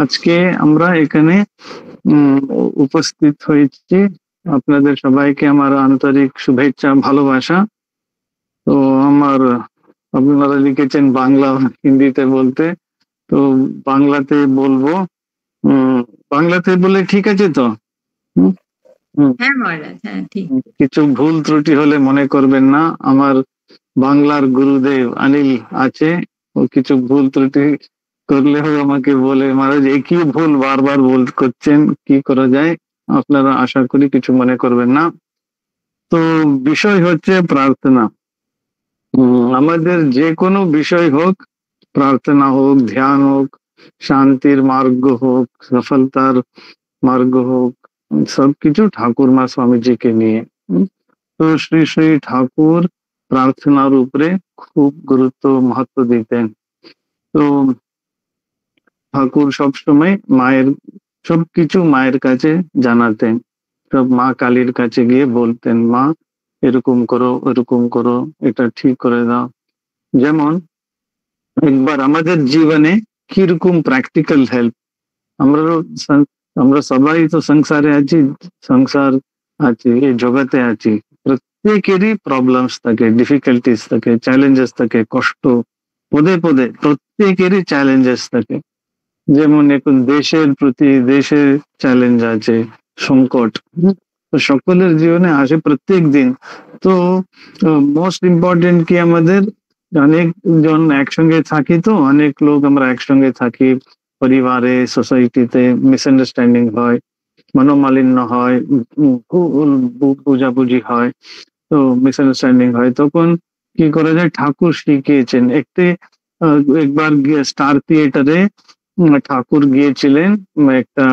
আজকে আমরা এখানে উপস্থিত হয়েছি। আপনাদের সবাইকে আমার আন্তরিক শুভেচ্ছা, ভালোবাসা। তো আমার আপনারা লিখেছেন বাংলা হিন্দিতে বলতে, তো বাংলাতে বলবো। বাংলাতে বলে ঠিক আছে তো? হুম, হুম। হ্যাঁ মহারাজ, হ্যাঁ ঠিক। কিছু ভুল ত্রুটি হলে মনে করবেন না। আমার বাংলার গুরুদেব অনিল আছে, ও কিছু ভুল ত্রুটি করলেও আমাকে বলে, মহারাজ একই ভুল বারবার করছেন, কি করা যায়? আপনারা আশা করি কিছু মনে করবেন না। তো বিষয় হচ্ছে প্রার্থনা। আমাদের যে কোনো বিষয় হোক, প্রার্থনা হোক, ধ্যান হোক, শান্তির মার্গ হোক, সফলতার মার্গ হোক, সবকিছু ঠাকুর মা স্বামীজিকে নিয়ে। তো শ্রী শ্রী ঠাকুর প্রার্থনার উপরে খুব গুরুত্ব মহত্ব দিতেন। তো ঠাকুর সবসময় মায়ের সবকিছু মায়ের কাছে জানাতেন। সব মা কালীর কাছে গিয়ে বলতেন, মা এরকম করো, এরকম করো, এটা ঠিক করে দাও। যেমন একবার আমাদের জীবনে কিরকম প্র্যাকটিক্যাল হেল্প, আমরা আমরা সবাই তো সংসারে আছি, সংসার আছে, এই জগতে আছি, প্রত্যেকেরই প্রবলেমস থাকে, ডিফিকাল্টিস থাকে, চ্যালেঞ্জেস থাকে, কষ্ট পদে পদে প্রত্যেকেরই চ্যালেঞ্জেস থাকে। যেমন এখন দেশের প্রতি দেশের চ্যালেঞ্জ আছে, সংকট তো সকলের জীবনে আসে প্রত্যেক দিন। তো মোস্ট ইম্পর্টেন্ট কি, আমাদের অনেক জন একসঙ্গে থাকি, তো অনেক লোক আমরা একসঙ্গে থাকি, পরিবারে, সোসাইটিতে মিসআন্ডারস্ট্যান্ডিং হয়, মনোমালিন্য হয়, ভুল বুঝাবুঝি হয়, তো মিসআন্ডারস্ট্যান্ডিং হয়। তখন কি করা যায়? ঠাকুর শিখিয়েছেন। একবার স্টার থিয়েটারে ঠাকুর গিয়েছিলেন একটা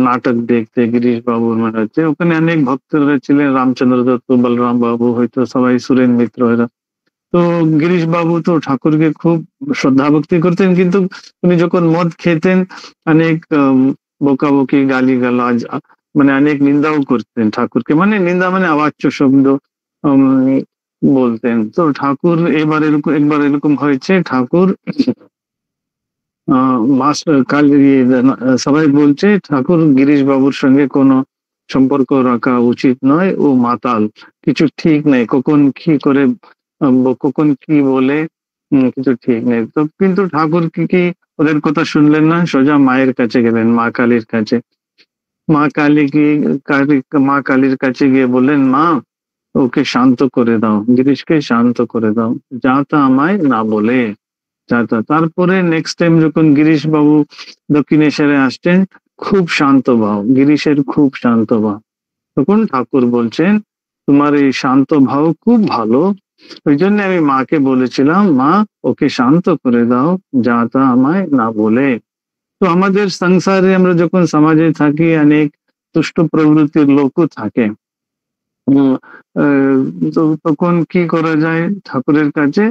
নাটক দেখতে, গিরিশ বাবুর মনে হচ্ছে। ওখানে অনেক ভক্তরা ছিলেন, রামচন্দ্র দত্ত, বলরাম বাবু, হয়তো সবাই, সুরেন মিত্র এরা। তো গিরিশ বাবু তো ঠাকুরকে খুব শ্রদ্ধা ভক্তি করতেন, কিন্তু উনি যখন মদ খেতেন অনেক বকাবকি, গালি গালাজ, মানে অনেক নিন্দাও করতেন ঠাকুরকে, মানে নিন্দা মানে অবাচ্য শব্দ বলতেন। তো ঠাকুর একবার এরকম হয়েছে, ঠাকুর সবাই বলছে ঠাকুর গিরিশ বাবুর সঙ্গে কোনো সম্পর্ক রাখা উচিত নয়, ও মাতাল, কিছু ঠিক নেই, কখন কি করে কখন কি বলে, কিছু ঠিক নেই। তো কিন্তু ঠাকুর কি ওদের কথা শুনলেন না, সোজা মায়ের কাছে গেলেন, মা কালীর কাছে। মা কালী কি মা কালীর কাছে গিয়ে বললেন, মা ওকে শান্ত করে দাও, গিরিশকে শান্ত করে দাও, যা তা আমায় না বলে। তারপরে নেক্সট টাইম যখন গিরিশ বাবু দক্ষিণেশ্বরে আসছেন, খুব শান্ত ভাব, গিরিশের খুব শান্ত ভাব। তখন ঠাকুর বলছেন, তোমার এই শান্ত ভাব খুব ভালো, ওই জন্য আমি মাকে বলেছিলাম, মা ওকে শান্ত করে দাও, যা তা আমায় না বলে। তো আমাদের সংসারে আমরা যখন সমাজে থাকি, অনেক দুষ্ট প্রবৃত্তির লোকও থাকে। তো তখন কি করা যায়? ঠাকুরের কাছে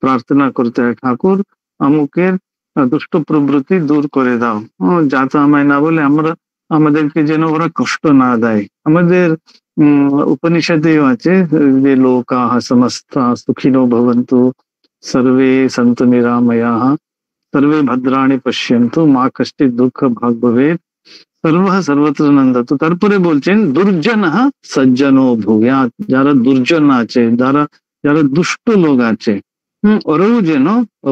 প্রার্থনা করতে হয়, ঠাকুর আমুকের দুষ্ট প্রবৃত্তি দূর করে দাও, যাতে আমায় না বলে, আমাদেরকে যেন ওরা কষ্ট না দেয়। আমাদের উপনিষদেও আছে যে লোকাহ সমস্তা সুখিনো ভবন্তু, সর্বে সন্তু নিরাময়াঃ, সর্বে ভদ্রাণি পশ্যন্তু, মা কষ্টিৎ দুঃখ ভাগ ভবেৎ, সর্ব সর্বত্র নন্দতু। তারপরে বলছেন, দুর্জন সজ্জনো ভূয়াৎ, যারা দুর্জন আছে, যারা দুষ্ট লোক আছে, ওরাও যেন,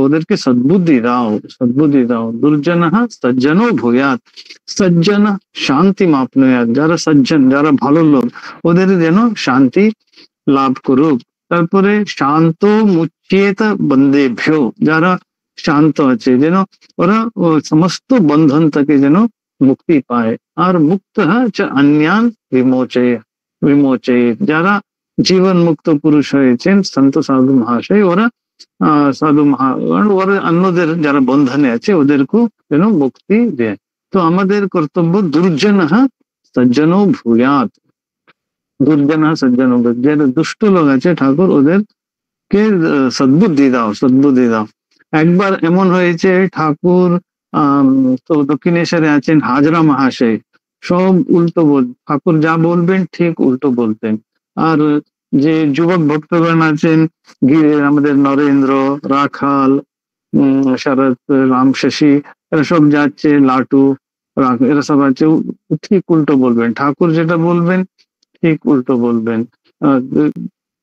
ওদেরকে সদ্বুদ্ধি দাও, সদ্বুদ্ধি দাও। দুর্জন সজ্জনো ভূয়াৎ, সজ্জন শান্তি মাপনুয়াৎ, যারা সজ্জন, যারা ভালো লোক, ওদের যেন শান্তি লাভ করুক। তারপরে শান্ত মুচ্যেত বন্দেভ্য, যারা শান্ত আছে, যেন ওরা সমস্ত বন্ধন থেকে যেন মুক্তি পায়। আর মুক্ত অন্যান বিমোচয়ে, যারা জীবন মুক্ত পুরুষ হয়েছেন, সন্ত সাধু মহাশয়, ওরা ওরা অন্যদের যারা বন্ধনে আছে ওদেরকেও যেন মুক্তি দেয়। তো আমাদের কর্তব্য দুর্জন সজ্জন ভূয়াৎ, দুর্জন সজ্জন, যারা দুষ্ট লোক আছে ঠাকুর ওদেরকে সদ্বুদ্ধি দাও, সদ্বুদ্ধি দাও। একবার এমন হয়েছে, ঠাকুর তো দক্ষিণেশ্বরে আছেন হাজরা মহাশয়, সব উল্টো ঠাকুর যা বলবেন ঠিক উল্টো বলতেন। আর যে যুবক ভক্তগণ আছেন, আমাদের নরেন্দ্র, রাখাল, শরৎ, রাম, শশী, এরা সব যাচ্ছে, লাটু, এরা সব আছে, ঠিক উল্টো বলবেন। ঠাকুর যেটা বলবেন ঠিক উল্টো বলবেন। আহ,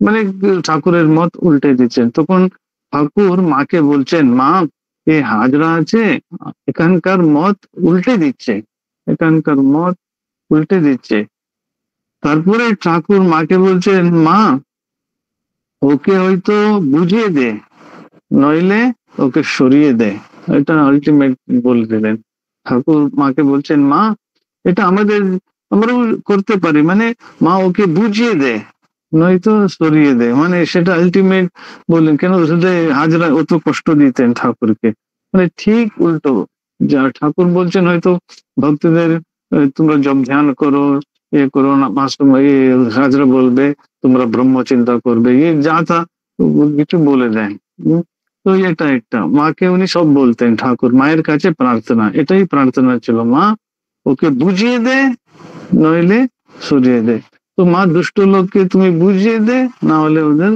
মানে ঠাকুরের মত উল্টে দিচ্ছেন। তখন ঠাকুর মাকে বলছেন, মা, এ হাজরা আছে, এখানকার মত উল্টে দিচ্ছে, এখানকার মত উল্টে দিচ্ছে। তারপরে ঠাকুর মাকে বলছেন, মা, ওকে হয়তো বুঝিয়ে দে, নইলে ওকে সরিয়ে দে। এটা আলটিমেট বলে দিলেন। ঠাকুর মাকে বলছেন, মা, এটা আমাদের, আমরাও করতে পারি, মানে মা ওকে বুঝিয়ে দে, নয়তো সরিয়ে দে, মানে সেটা আলটিমেট বললেন। কেন শুধু হাজরা অত কষ্ট দিতেন ঠাকুরকে, মানে ঠিক উল্টো। যা ঠাকুর বলছেন হয়তো ভক্তদের, তোমরা জব ধ্যান করো, এ করো না, হাজরা বলবে তোমরা ব্রহ্ম চিন্তা করবে, যা তা কিছু বলে দেন। তো এটা একটা মাকে উনি সব বলতেন। ঠাকুর মায়ের কাছে প্রার্থনা, এটাই প্রার্থনা ছিল, মা ওকে বুঝিয়ে দে, নইলে সরিয়ে দে। তো মা দুষ্ট লোককে তুমি বুঝিয়ে দে, না হলে ওদের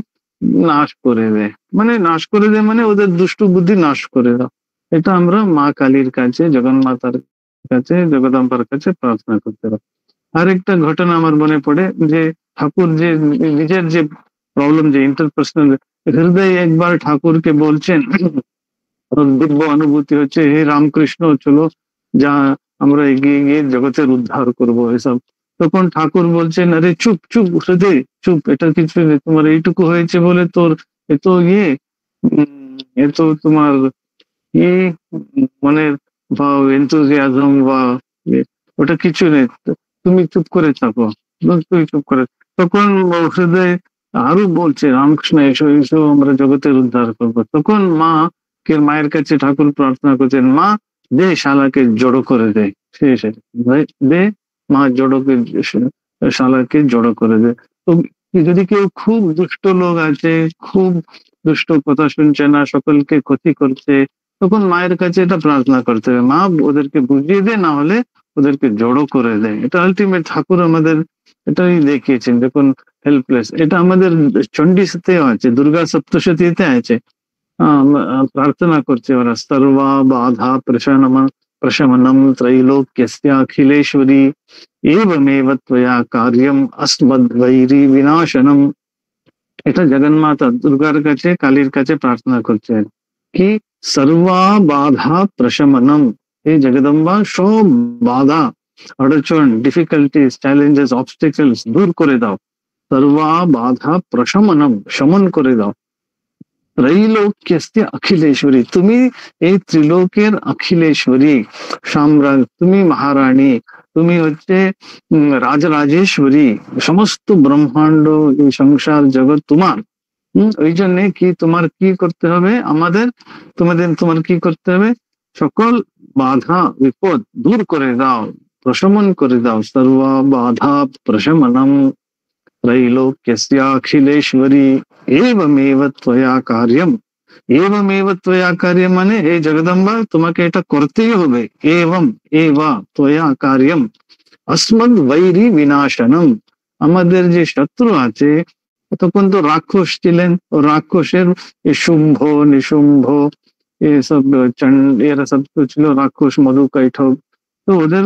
নাশ করে দে, মানে নাশ করে দে মানে ওদের দুষ্ট বুদ্ধি নাশ করে দাও। এটা আমরা মা কালীর কাছে, জগন্মাতার কাছে, জগদম্বার কাছে প্রার্থনা করতে পারি। আরেকটা ঘটনা আমার মনে পড়ে, যে ঠাকুর যে নিজের যে প্রবলেম, যে ইন্টারপার্সোনাল হৃদয়, একবার ঠাকুরকে বলছেন, দিব্য অনুভূতি হচ্ছে, হে রামকৃষ্ণ, চলো যা আমরা এগিয়ে গিয়ে জগতের উদ্ধার করব এসব। তখন ঠাকুর বলছেন, আরে চুপ চুপ হৃদয়, চুপ, এটা কিছু নেই, তোমার এইটুকু হয়েছে বলে তোর এত ইয়ে, এত তোমার ই, মানে বা এনথুজিয়াজম বা ওটা কিছু নেই, তুমি চুপ করে থাকো, তুমি চুপ করে। তখন হৃদয় আরো বলছে, রামকৃষ্ণ এসো এসো, আমরা জগতের উদ্ধার করবো। তখন মা কে, মায়ের কাছে ঠাকুর প্রার্থনা করছেন, মা দে শালাকে জড়ো করে দে, সে এসে দে, মা জড়োকে, শালাকে জড়ো করে দে। তো যদি কেউ খুব দুষ্ট লোক আছে, খুব দুষ্ট, কথা শুনছে না, সকলকে ক্ষতি করছে, তখন মায়ের কাছে এটা প্রার্থনা করতে হবে, মা ওদেরকে বুঝিয়ে দে, না হলে ওদেরকে জড়ো করে দেয়। এটা আলটিমেট ঠাকুর আমাদের এটাই দেখিয়েছেন। দেখুন, হেল্পলেস, এটা আমাদের চণ্ডীতেও আছে, দুর্গা সপ্তশতীতে আছে। প্রার্থনা করছে ওরা, সর্বা বাধা প্রশমনম ত্রৈলোক্যস্য অখিলেশ্বরী এবমেব ত্বয়া কার্যম अस्मद्वैरी বিনাশনম। এটা জগন্মাতা দুর্গার কাছে, কালীর কাছে প্রার্থনা করছেন কি, সর্বা বাধা প্রশমনম, এই জগদম্বা সব বাধা, অড়চন, ডিফিকাল্টিজ, চ্যালেঞ্জেস, অবস্টেকলস দূর করে দাও। সর্বা বাধা প্রশমনম, শমন করে দাও। ত্রৈলোক্যস্য অখিলেশ্বরী, তুমি এই ত্রিলোকের অখিলেশ্বরী, সাম্রাজ্য, তুমি মহারানী, তুমি হচ্ছে রাজরাজেশ্বরী, সমস্ত ব্রহ্মাণ্ড, এই সংসার জগৎ তোমার। ওই জন্য কি তোমার কি করতে হবে, আমাদের, তোমার কি করতে হবে, সকল বাধা বিপদ দূর করে দাও, প্রশমন করে দাও। সর্বা বাধা প্রশমনম त्रैलोक्यस्याखिलेश्वरी एवमेव त्वया कार्यम। एवमेव त्वया कार्य মানে, হে জগদম্বা তোমাকে এটা করতেই হবে। এবম এবা ত্বয়া কার্যম अस्मद् वैरी বিনাশনম, আমাদের যে শত্রু আছে, তখন তো রাক্ষস ছিলেন, ও রাক্ষসের শুম্ভ নিশুম্ভ এসব এরা সব ছিল রাক্ষস, মধুকৈঠব। তো ওদের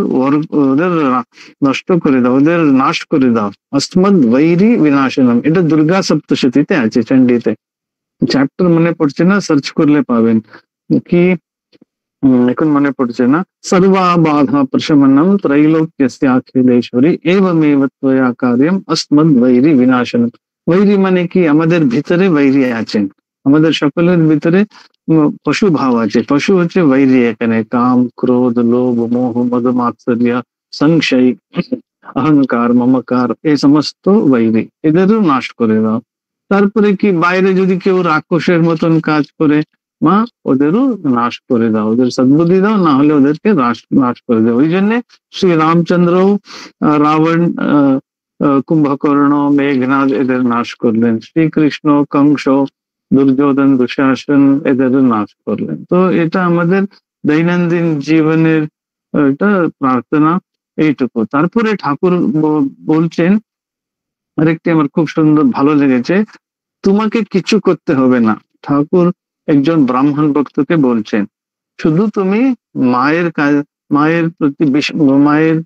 নষ্ট করে দাও, ওদের নাশ করে দাও। अस्मद् वैरी বিনাশনম, এটা দুর্গা সপ্তশতীতে আছে, চণ্ডীতে। চ্যাপ্টার মনে পড়ছে না, সার্চ করলে পাবেন। কি এখন মনে পড়ছে না। সর্বা বাধা প্রশমনম ত্রৈলোক্যস্য অখিলেশ্বরী এবমেব ত্বয়া কার্যম अस्मद् वैरी বিনাশনম। বৈরী মানে কি, আমাদের ভিতরে বৈরী আছেন, আমাদের সকলের ভিতরে পশু ভাব আছে। পশু হচ্ছে বৈরী, এখানে কাম, ক্রোধ, লোভ, মোহ, মদ, মাৎসর্য, সংশয়, অহংকার, মমকার, এই সমস্ত বৈরী, এদেরও নাশ করে দাও। তারপরে কি, বাইরে যদি কেউ রাক্ষসের মতন কাজ করে, মা ওদেরও নাশ করে দাও, ওদের সদ্বুদ্ধি দাও, না হলে ওদেরকে নাশ করে দাও। ওই জন্য শ্রী রামচন্দ্র রাবণ, কুম্ভকর্ণ, মেঘনাদ এদের নাশ করলেন। শ্রীকৃষ্ণ কংস, দুর্যোধন, দুঃশাসন এদের নাশ করলেন। তো এটা আমাদের দৈনন্দিন জীবনের এটা প্রার্থনা, এইটুকু। তারপরে ঠাকুর বলছেন আরেকটি আমার খুব সুন্দর ভালো লেগেছে, তোমাকে কিছু করতে হবে না। ঠাকুর একজন ব্রাহ্মণ ভক্তকে বলছেন, শুধু তুমি মায়ের মায়ের প্রতি মায়ের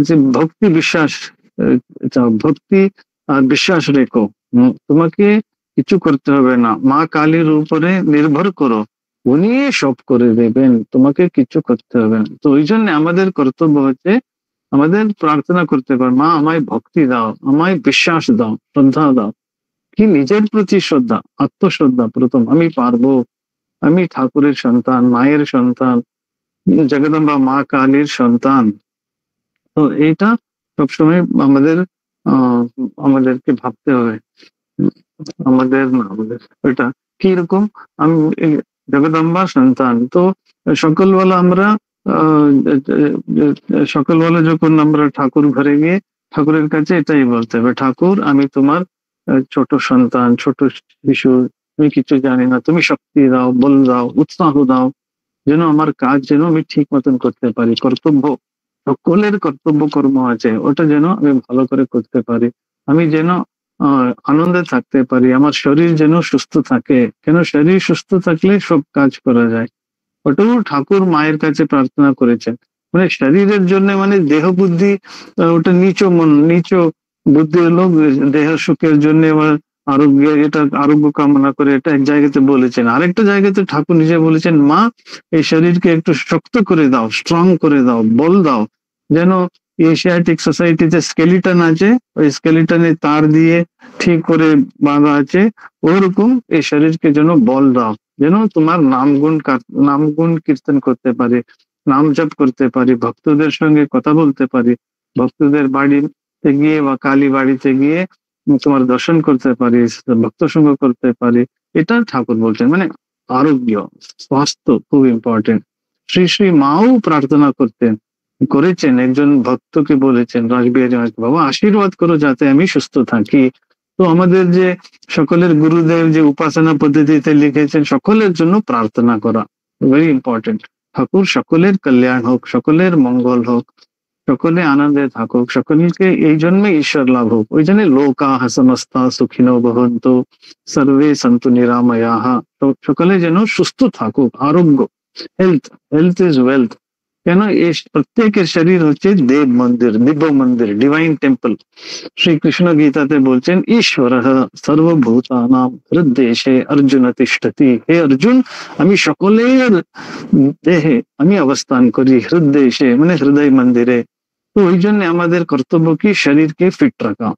যে ভক্তি বিশ্বাস, ভক্তি আর বিশ্বাস রেখো। তোমাকে কিছু করতে হবে না, মা কালীর উপরে নির্ভর করো, উনি সব করে দেবেন, তোমাকে কিছু করতে হবে না। তো ওই জন্য আমাদের কর্তব্য হচ্ছে আমাদের প্রার্থনা করতে পার, মা আমায় ভক্তি দাও, আমায় বিশ্বাস দাও, শ্রদ্ধা দাও। কি নিজের প্রতি শ্রদ্ধা, আত্মশ্রদ্ধা প্রথম, আমি পারবো, আমি ঠাকুরের সন্তান, মায়ের সন্তান, জগদম্বা মা কালীর সন্তান। তো এইটা সবসময় আমাদের আমাদেরকে ভাবতে হবে। আমাদের না, আমাদের এটা কিরকম, আমি জগদম্বা সন্তান। তো সকালবেলা আমরা সকালবেলা যখন আমরা ঠাকুর ঘরে গিয়ে ঠাকুরের কাছে এটাই বলতে হবে, ঠাকুর আমি তোমার ছোট সন্তান, ছোট শিশু, আমি কিছু জানি না, তুমি শক্তি দাও, বল দাও, উৎসাহ দাও, যেন আমার কাজ যেন আমি ঠিক মতন করতে পারি। কর্তব্য, সকলের কর্তব্য কর্ম আছে, ওটা যেন আমি ভালো করে করতে পারি। আমি যেন আনন্দে থাকতে পারি, আমার শরীর যেন সুস্থ থাকে, কেন শরীর সুস্থ থাকলে সব কাজ করা যায়। ওটাও ঠাকুর মায়ের কাছে প্রার্থনা করেছেন। মানে শরীরের জন্য, মানে দেহ বুদ্ধি, ওটা নিচ মন, নিচ বুদ্ধি হলো দেহ সুখের জন্য, আরোগ্য, এটা আরোগ্য কামনা করে, এটা এক জায়গাতে বলেছেন। আরেকটা জায়গাতে ঠাকুর নিজে বলেছেন, মা এই শরীরকে একটু শক্ত করে দাও, স্ট্রং করে দাও, বল দাও, যেন এশিয়াটিক সোসাইটিতে স্কেলিটন আছে, ওই স্কেলিটনে তার দিয়ে ঠিক করে বাঁধা আছে, ওরকম এই শরীরকে যেন বল দাও, যেন তোমার নামগুণ কীর্তন করতে পারে, নাম জপ করতে পারি, ভক্তদের সঙ্গে কথা বলতে পারি, ভক্তদের বাড়িতে গিয়ে বা কালী বাড়িতে গিয়ে তোমার দর্শন করতে পারি, ভক্ত সঙ্গ করতে পারি। এটা ঠাকুর বলছেন, মানে আরোগ্য, স্বাস্থ্য খুব ইম্পর্টেন্ট। শ্রী শ্রী মাও প্রার্থনা করেছেন, একজন ভক্তকে বলেছেন রাসবিহারী মহারাজ, বাবা আশীর্বাদ করো যাতে আমি সুস্থ থাকি। তো আমাদের যে সকলের গুরুদেব যে উপাসনা পদ্ধতিতে লিখেছেন, সকলের জন্য প্রার্থনা করা ভেরি ইম্পর্টেন্ট। ঠাকুর সকলের কল্যাণ হোক, সকলের মঙ্গল হোক, সকলে আনন্দে থাকুক, সকলকে এই জন্মে ঈশ্বর লাভ হোক। ওই জন্য লোকাহ সমস্তা সুখিনো ভবন্তু, সর্বে সন্তু নিরাময়াহ। সকলে যেন সুস্থ থাকুক, আরোগ্য, হেলথ, হেলথ ইজ ওয়েলথ। কেন এই প্রত্যেকের শরীর হচ্ছে দেব মন্দির, দিব্য মন্দির, ডিভাইন টেম্পল। শ্রীকৃষ্ণ গীতাতে বলছেন, ঈশ্বর সর্বভূতানাম হৃদদেশে অর্জুন তিষ্ঠতি। হে অর্জুন, আমি সকলের দেহে আমি অবস্থান করি, হৃদদেশে মানে হৃদয় মন্দিরে। তো ওই জন্য আমাদের কর্তব্য কি, শরীরকে ফিট রাখা।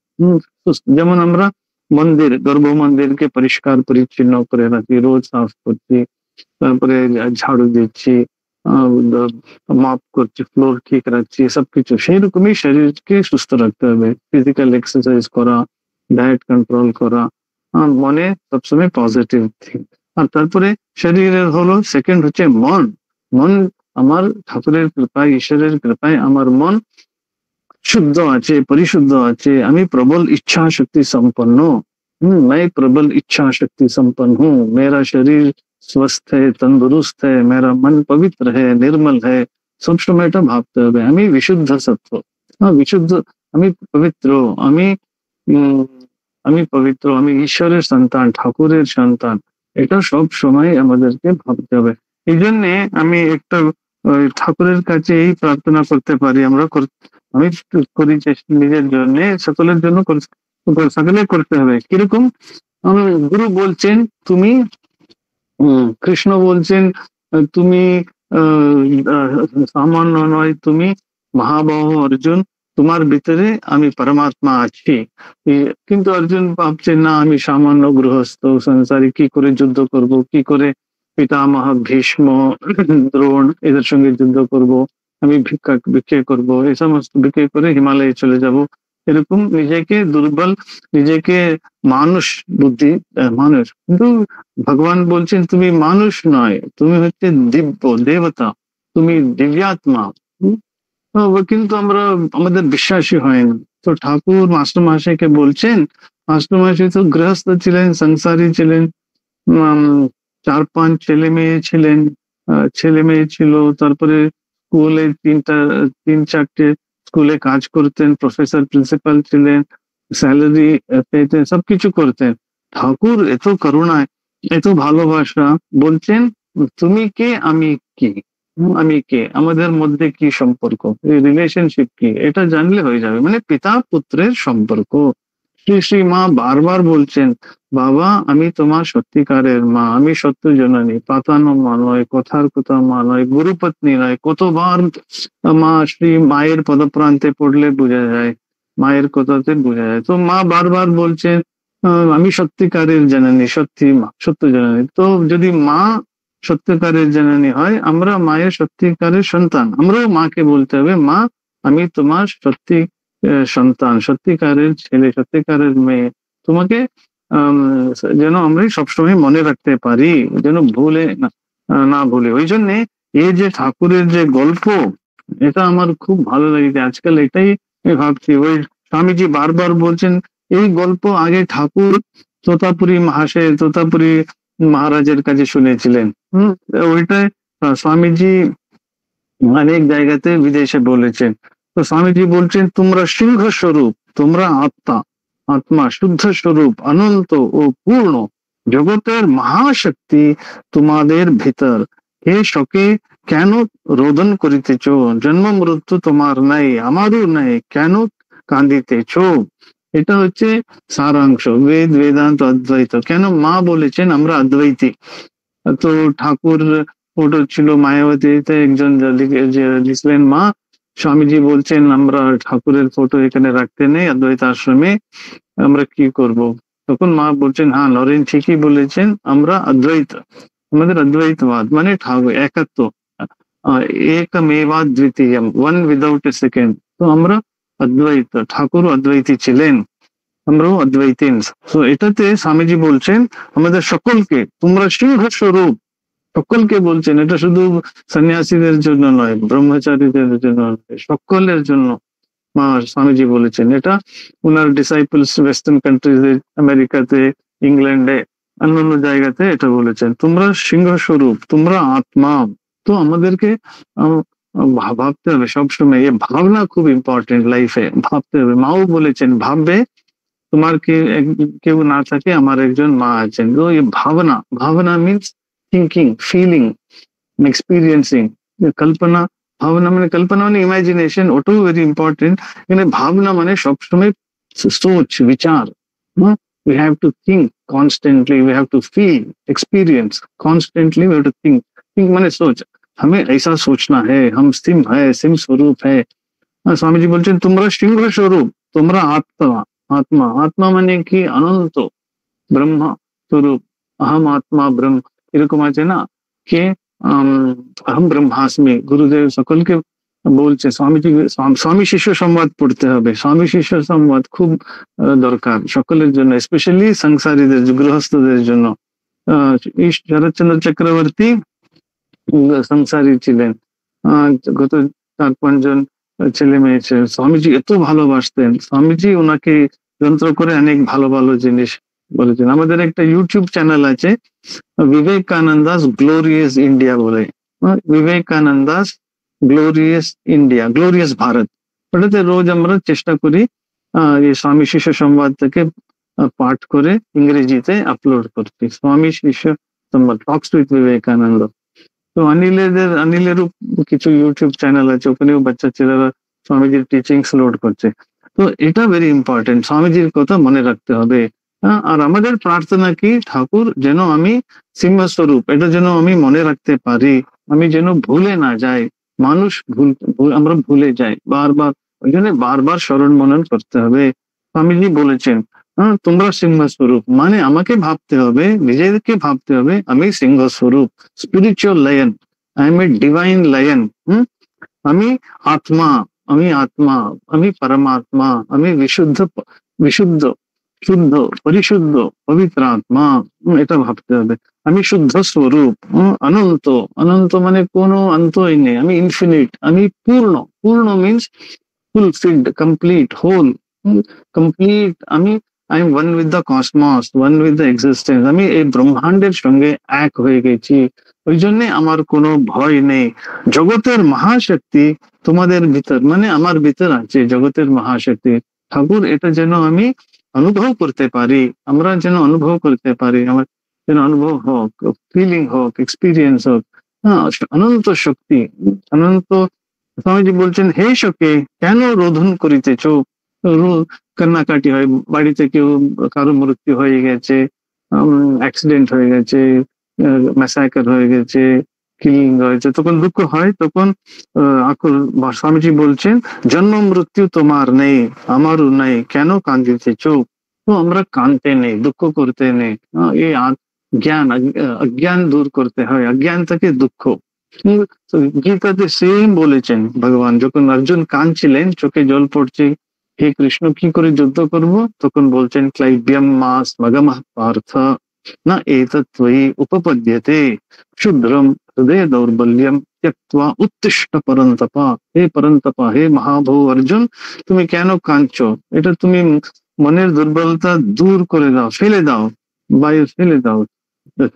যেমন আমরা মন্দির, গর্ভ মন্দিরকে পরিষ্কার পরিচ্ছন্ন করে রাখি, রোজ সাফ করছি, তারপরে ঝাড়ু দিচ্ছি, মাপ করছি, ফ্লোর ঠিক রাখছি, সবকিছু সেই রকমই শরীরকে সুস্থ রাখতে হবে। ফিজিক্যাল এক্সারসাইজ করা, ডায়েট কন্ট্রোল করা, মনে সবসময় পজিটিভ থিঙ্ক। আর তারপরে শরীরের হলো সেকেন্ড হচ্ছে মন। মন আমার ঠাকুরের কৃপায়, ঈশ্বরের কৃপায় আমার মন शुद्ध আছে, পরিশুদ্ধ আছে, আমি প্রবল इच्छा शक्ति संपन्न हूँ, मैं प्रबल इच्छा शक्ति संपन्न हूँ, मेरा शरीर स्वस्थ है, तंदुरुस्त है, मेरा मन पवित्र है, निर्मल है। सब समय এটা ভাবতে হবে, আমি বিশুদ্ধ সত্ত্ব, বিশুদ্ধ, আমি পবিত্র, আমি আমি পবিত্র, আমি ঈশ্বরের সন্তান, ঠাকুরের সন্তান। এটা সব সময় আমাদেরকে ভাবতে হবে। এই জন্য আমি একটা ঠাকুরের কাছে এই প্রার্থনা করতে পারি, আমি করি নিজের জন্য, সকলের জন্য সকলে করতে হবে। কিরকম, গুরু বলছেন তুমি, কৃষ্ণ বলছেন তুমি সামান্য নয়, তুমি মহাবাহু অর্জুন, তোমার ভিতরে আমি পরমাত্মা আছি। কিন্তু অর্জুন ভাবছেন, না আমি সামান্য গৃহস্থ সংসারী, কি করে যুদ্ধ করব, কি করে পিতামহ ভীষ্ম দ্রোণ এদের সঙ্গে যুদ্ধ করব, আমি ভিক্ষা করব, এই সমস্ত ভিক্ষা করে হিমালয়ে চলে যাব, এরকম নিজেকে দুর্বল, নিজেকে মানুষ বুদ্ধি, মানুষ। কিন্তু ভগবান বলছেন তুমি মানুষ নয়, তুমি হচ্ছে দিব্য দেবতা, তুমি দিব্যাত্মা। কিন্তু আমরা, আমাদের বিশ্বাসী হয় না। তো ঠাকুর মাস্টার মহাশয়কে বলছেন, মাস্টার মহাশয় তো গৃহস্থ ছিলেন, সংসারী ছিলেন, 4-5 ছেলে মেয়ে ছিল, তারপরে স্কুলে 3-4টে স্কুলে কাজ করতেন, প্রফেসর প্রিন্সিপাল ছিলেন, স্যালারি পেতেন, সবকিছু করতেন। ঠাকুর এত করুণায় এত ভালোবাসা, বলছেন তুমি কে আমি কি, আমি কে, আমাদের মধ্যে কি সম্পর্ক, এই রিলেশনশিপ কি, এটা জানলে হয়ে যাবে। মানে পিতা পুত্রের সম্পর্ক। শ্রী শ্রী মা বারবার বলছেন, বাবা আমি তোমার সত্যিকারের মা, আমি সত্য জননী, পাতানো মা নয়, কথার কথা মা নয়, গুরুপত্নী নয়। কতবার মা শ্রী মায়ের পদপ্রান্তে পড়লে বোঝা যায়, মায়ের কথাতে বোঝা যায়। তো মা বারবার বলছেন আমি সত্যিকারের জননী, সত্যি মা, সত্য জননী। তো যদি মা সত্যিকারের জননী হয়, আমরা মায়ের সত্যিকারের সন্তান, আমরাও মাকে বলতে হবে, মা আমি তোমার সত্যি সন্তান, সত্যিকারের ছেলে, সত্যিকারের মেয়ে। তোমাকে আম, যেন আমরা সবসময় মনে রাখতে পারি, যেন ভুলে না ভুলে। ওই জন্যে এই যে ঠাকুরের যে গল্প, এটা আমার খুব ভালো লেগেছে। আজকাল এটাই আমি ভাবছি, ওই স্বামীজি বারবার বলছেন এই গল্প আগে ঠাকুর তোতাপুরি মহাশয়, তোতাপুরি মহারাজের কাছে শুনেছিলেন। ওইটাই স্বামীজি অনেক জায়গাতে বিদেশে বলেছেন। তো স্বামীজি বলছেন তোমরা সিংহ স্বরূপ, তোমরা আত্মা, আত্মা শুদ্ধ স্বরূপ, অনন্ত ও পূর্ণ, জগতের মহাশক্তি তোমাদের ভিতর। হে শোকে কেন রোদন করিতেছ, জন্ম মৃত্যু তোমার নাই, আমারও নাই, কেন কাঁদিতেছ। এটা হচ্ছে সারাংশ, বেদ বেদান্ত অদ্বৈত। কেন মা বলেছেন আমরা অদ্বৈতী। তো ঠাকুর ফটো ছিল মায়াবতীতে, একজন যে লিখলেন মা, স্বামীজি বলছেন আমরা ঠাকুরের ফটো এখানে রাখতে নেই অদ্বৈত আশ্রমে, আমরা কি করব। তখন মা বলছেন হ্যাঁ নরেন ঠিকই বলেছেন, আমরা অদ্বৈত, আমাদের অদ্বৈতবাদ মানে ঠাকুর একাত্ম, একমেবা দ্বিতীয়ম, ওয়ান উইদাউট এ সেকেন্ড। তো আমরা অদ্বৈত, ঠাকুর অদ্বৈতী ছিলেন, আমরাও অদ্বৈতী। তো এটাতে স্বামীজি বলছেন আমাদের সকলকে তোমরা সিংহ স্বরূপ, সকলকে বলছেন। এটা শুধু সন্ন্যাসীদের জন্য নয়, ব্রহ্মচারীদের জন্য নয়, সকলের জন্য মা স্বামীজি বলেছেন। এটা ওনার ডিসাইপলস ওয়েস্টার্ন কান্ট্রিজে, আমেরিকাতে, ইংল্যান্ডে, অন্যান্য জায়গাতে এটা বলেছেন, তোমরা সিংহ স্বরূপ, তোমরা আত্মা। তো আমাদেরকে ভাবতে হবে সবসময়, এই ভাবনা খুব ইম্পর্টেন্ট লাইফে, ভাবতে হবে। মাও বলেছেন ভাববে তোমার কেউ না থাকে, আমার একজন মা আছেন। তো এই ভাবনা, ভাবনা মিনস থিঙ্কিং, ফিলিং, এক্সপিরিয়েন্সিং। কল্পনা, ভাবনা মানে কল্পনা মানে ইমাজিনেশন, ওটাও ভেরি ইম্পর্টেন্ট। এখানে ভাবনা মানে সবসময় সোচ বিচার। We have to think constantly, we have to feel, experience constantly, we have to think. Think মানে সোচ, हमें ऐसा सोचना है, हम सिम है, सिम स्वरूप है। স্বামীজি বলছেন তোমরা সিংহ স্বরূপ, তোমরা আত্মা, আত্মা, আত্মা মানে কি অনন্ত ব্রহ্ম স্বরূপ, আহম আত্মা ব্রহ্ম, এরকম আছে না কে আহম ব্রহ্মাস্মি। গুরুদেব সকলকে বলছে, স্বামীজি স্বামী শিষ্য সংবাদ পড়তে হবে, স্বামী শিষ্য সংবাদ খুব দরকার সকলের জন্য, স্পেশালি সংসারীদের, গৃহস্থদের জন্য। এই শরৎচন্দ্র চক্রবর্তী সংসারী ছিলেন, গত 4-5 জন ছেলে মেয়ে ছিলেন। স্বামীজি এত ভালোবাসতেন, স্বামীজি ওনাকে যন্ত্র করে অনেক ভালো ভালো জিনিস বলেছেন। আমাদের একটা ইউটিউব চ্যানেল আছে বিবেকানন্দাস গ্লোরিয়াস ইন্ডিয়া বলে, বিবেকানন্দাস গ্লোরিয়াস ইন্ডিয়া, গ্লোরিয়াস ভারত। ওটাতে রোজ আমরা চেষ্টা করি এই স্বামী শিষ্য সংবাদ থেকে পাঠ করে ইংরেজিতে আপলোড করতে। স্বামী শিষ্য সংবাদ, টক্স উইথ বিবেকানন্দ। তো অনিলেরও কিছু ইউটিউব চ্যানেল আছে, ওখানেও বাচ্চা ছেলেরা স্বামীজির টিচিংস লোড করছে। তো এটা ভেরি ইম্পর্টেন্ট, স্বামীজির কথা মনে রাখতে হবে। আর আমাদের প্রার্থনা কি, ঠাকুর যেন আমি সিংহস্বরূপ, এটা যেন আমি মনে রাখতে পারি, আমি যেন ভুলে না যাই। মানুষ আমরা ভুলে যাই বারবার, ওই জন্য বারবার স্মরণ মনন করতে হবে। স্বামীজি বলেছেন তোমরা সিংহস্বরূপ, মানে আমাকে ভাবতে হবে, নিজেকে ভাবতে হবে আমি সিংহস্বরূপ, spiritual lion, I am a divine lion. আমি আত্মা, আমি আত্মা, আমি পরমাত্মা, আমি বিশুদ্ধ, বিশুদ্ধ, শুদ্ধ, পরিশুদ্ধ, পবিত্র আত্মা। এটা ভাবতে হবে। আমি শুদ্ধ স্বরূপ, অনন্ত, অনন্ত মানে কোনো অন্তই নেই, আমি ইনফিনিট, আমি পূর্ণ, পূর্ণ means fulfilled, complete, whole, complete. আমি I am one with the cosmos, one with the existence, আমি এই ব্রহ্মাণ্ডের সঙ্গে এক হয়ে গেছি। ওই জন্য আমার কোনো ভয় নেই। জগতের মহাশক্তি তোমাদের ভিতর, মানে আমার ভিতর আছে জগতের মহাশক্তি। ঠাকুর এটা যেন আমি অনুভব করতে পারি, আমরা যেন অনুভব করতে পারি। আমার যেন অনুভব হোক, ফিলিং হোক, এক্সপিরিয়েন্স হোক। হ্যাঁ, অনন্ত শক্তি, অনন্ত। স্বামীজি বলছেন, হে শোকে কেন রোধন করিতেছ? কান্নাকাটি হয়, বাড়িতে কেউ কারো মৃত্যু হয়ে গেছে, অ্যাক্সিডেন্ট হয়ে গেছে, ম্যাসাকার হয়ে গেছে, কিলিং হয়েছে, তখন দুঃখ হয়। তখন স্বামীজি বলছেন, জন্ম মৃত্যু তোমার নেই, আমারও নেই, কেন কান্দিতেছ? তো আমরা কাঁদতে নেই, দুঃখ করতে নেই। এই জ্ঞান, অজ্ঞান দূর করতে হয়, অজ্ঞান থেকে দুঃখ। তো গীতাতে সেম বলেছেন ভগবান, যখন অর্জুন কাঁদছিলেন, চোখে জল পড়ছে, হে কৃষ্ণ কি করে যুদ্ধ করব, তখন বলছেন, ক্লাইব্যম মাস মগমঃ পার্থ না এতৎ ত্বয়ি উপপদ্যতে ক্ষুদ্রম হৃদয় দৌর্বল্যম ত্যক্ত্বা উত্তিষ্ঠ পরন্তপা। হে পরন্তপা, হে মহাবাহু অর্জুন, তুমি কেন কাঁদছো? এটা তুমি মনের দুর্বলতা দূর করে দাও, ফেলে দাও, বায়ু ফেলে দাও।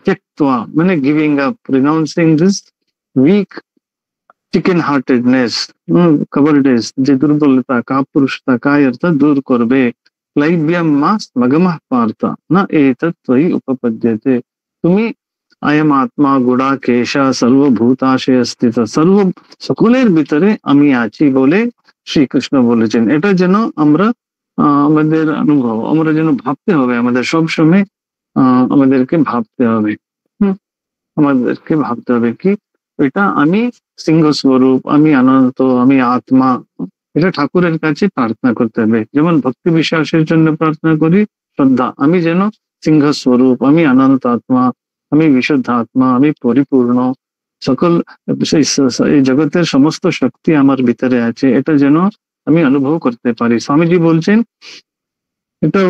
ত্যক্ত্বা মানে giving up, renouncing this weak chicken heartedness, cowardice, যে দুর্বলতা, কাপুরুষতা, কায়রতা দূর করবে। ক্লাইব্যম মাস মগমঃ পার্থ না এতৎ ত্বয়ি উপপদ্যতে। তুমি আয়ম আত্মা গুড়াকেশ সর্বভূতাশে স্থিত, সকলের ভিতরে আমি আছি বলে শ্রীকৃষ্ণ বলেছেন। এটা যেন আমরা আমাদের অনুভব, আমরা যেন ভাবতে হবে, আমাদের সবসময় আমাদেরকে ভাবতে হবে। আমাদেরকে ভাবতে হবে কি, এটা আমি সিংহ স্বরূপ, আমি অনন্ত, আমি আত্মা। এটা ঠাকুরের কাছে প্রার্থনা করতে হবে, যেমন ভক্তি বিশ্বাসের জন্য প্রার্থনা করি, শ্রদ্ধা, আমি যেন সিংহ স্বরূপ, আমি অনন্ত আত্মা, আমি বিশুদ্ধ আত্মা, আমি পরিপূর্ণ, সকল এই জগতের সমস্ত শক্তি আমার ভিতরে আছে, এটা যেন আমি অনুভব করতে পারি। স্বামীজি বলছেন, এটা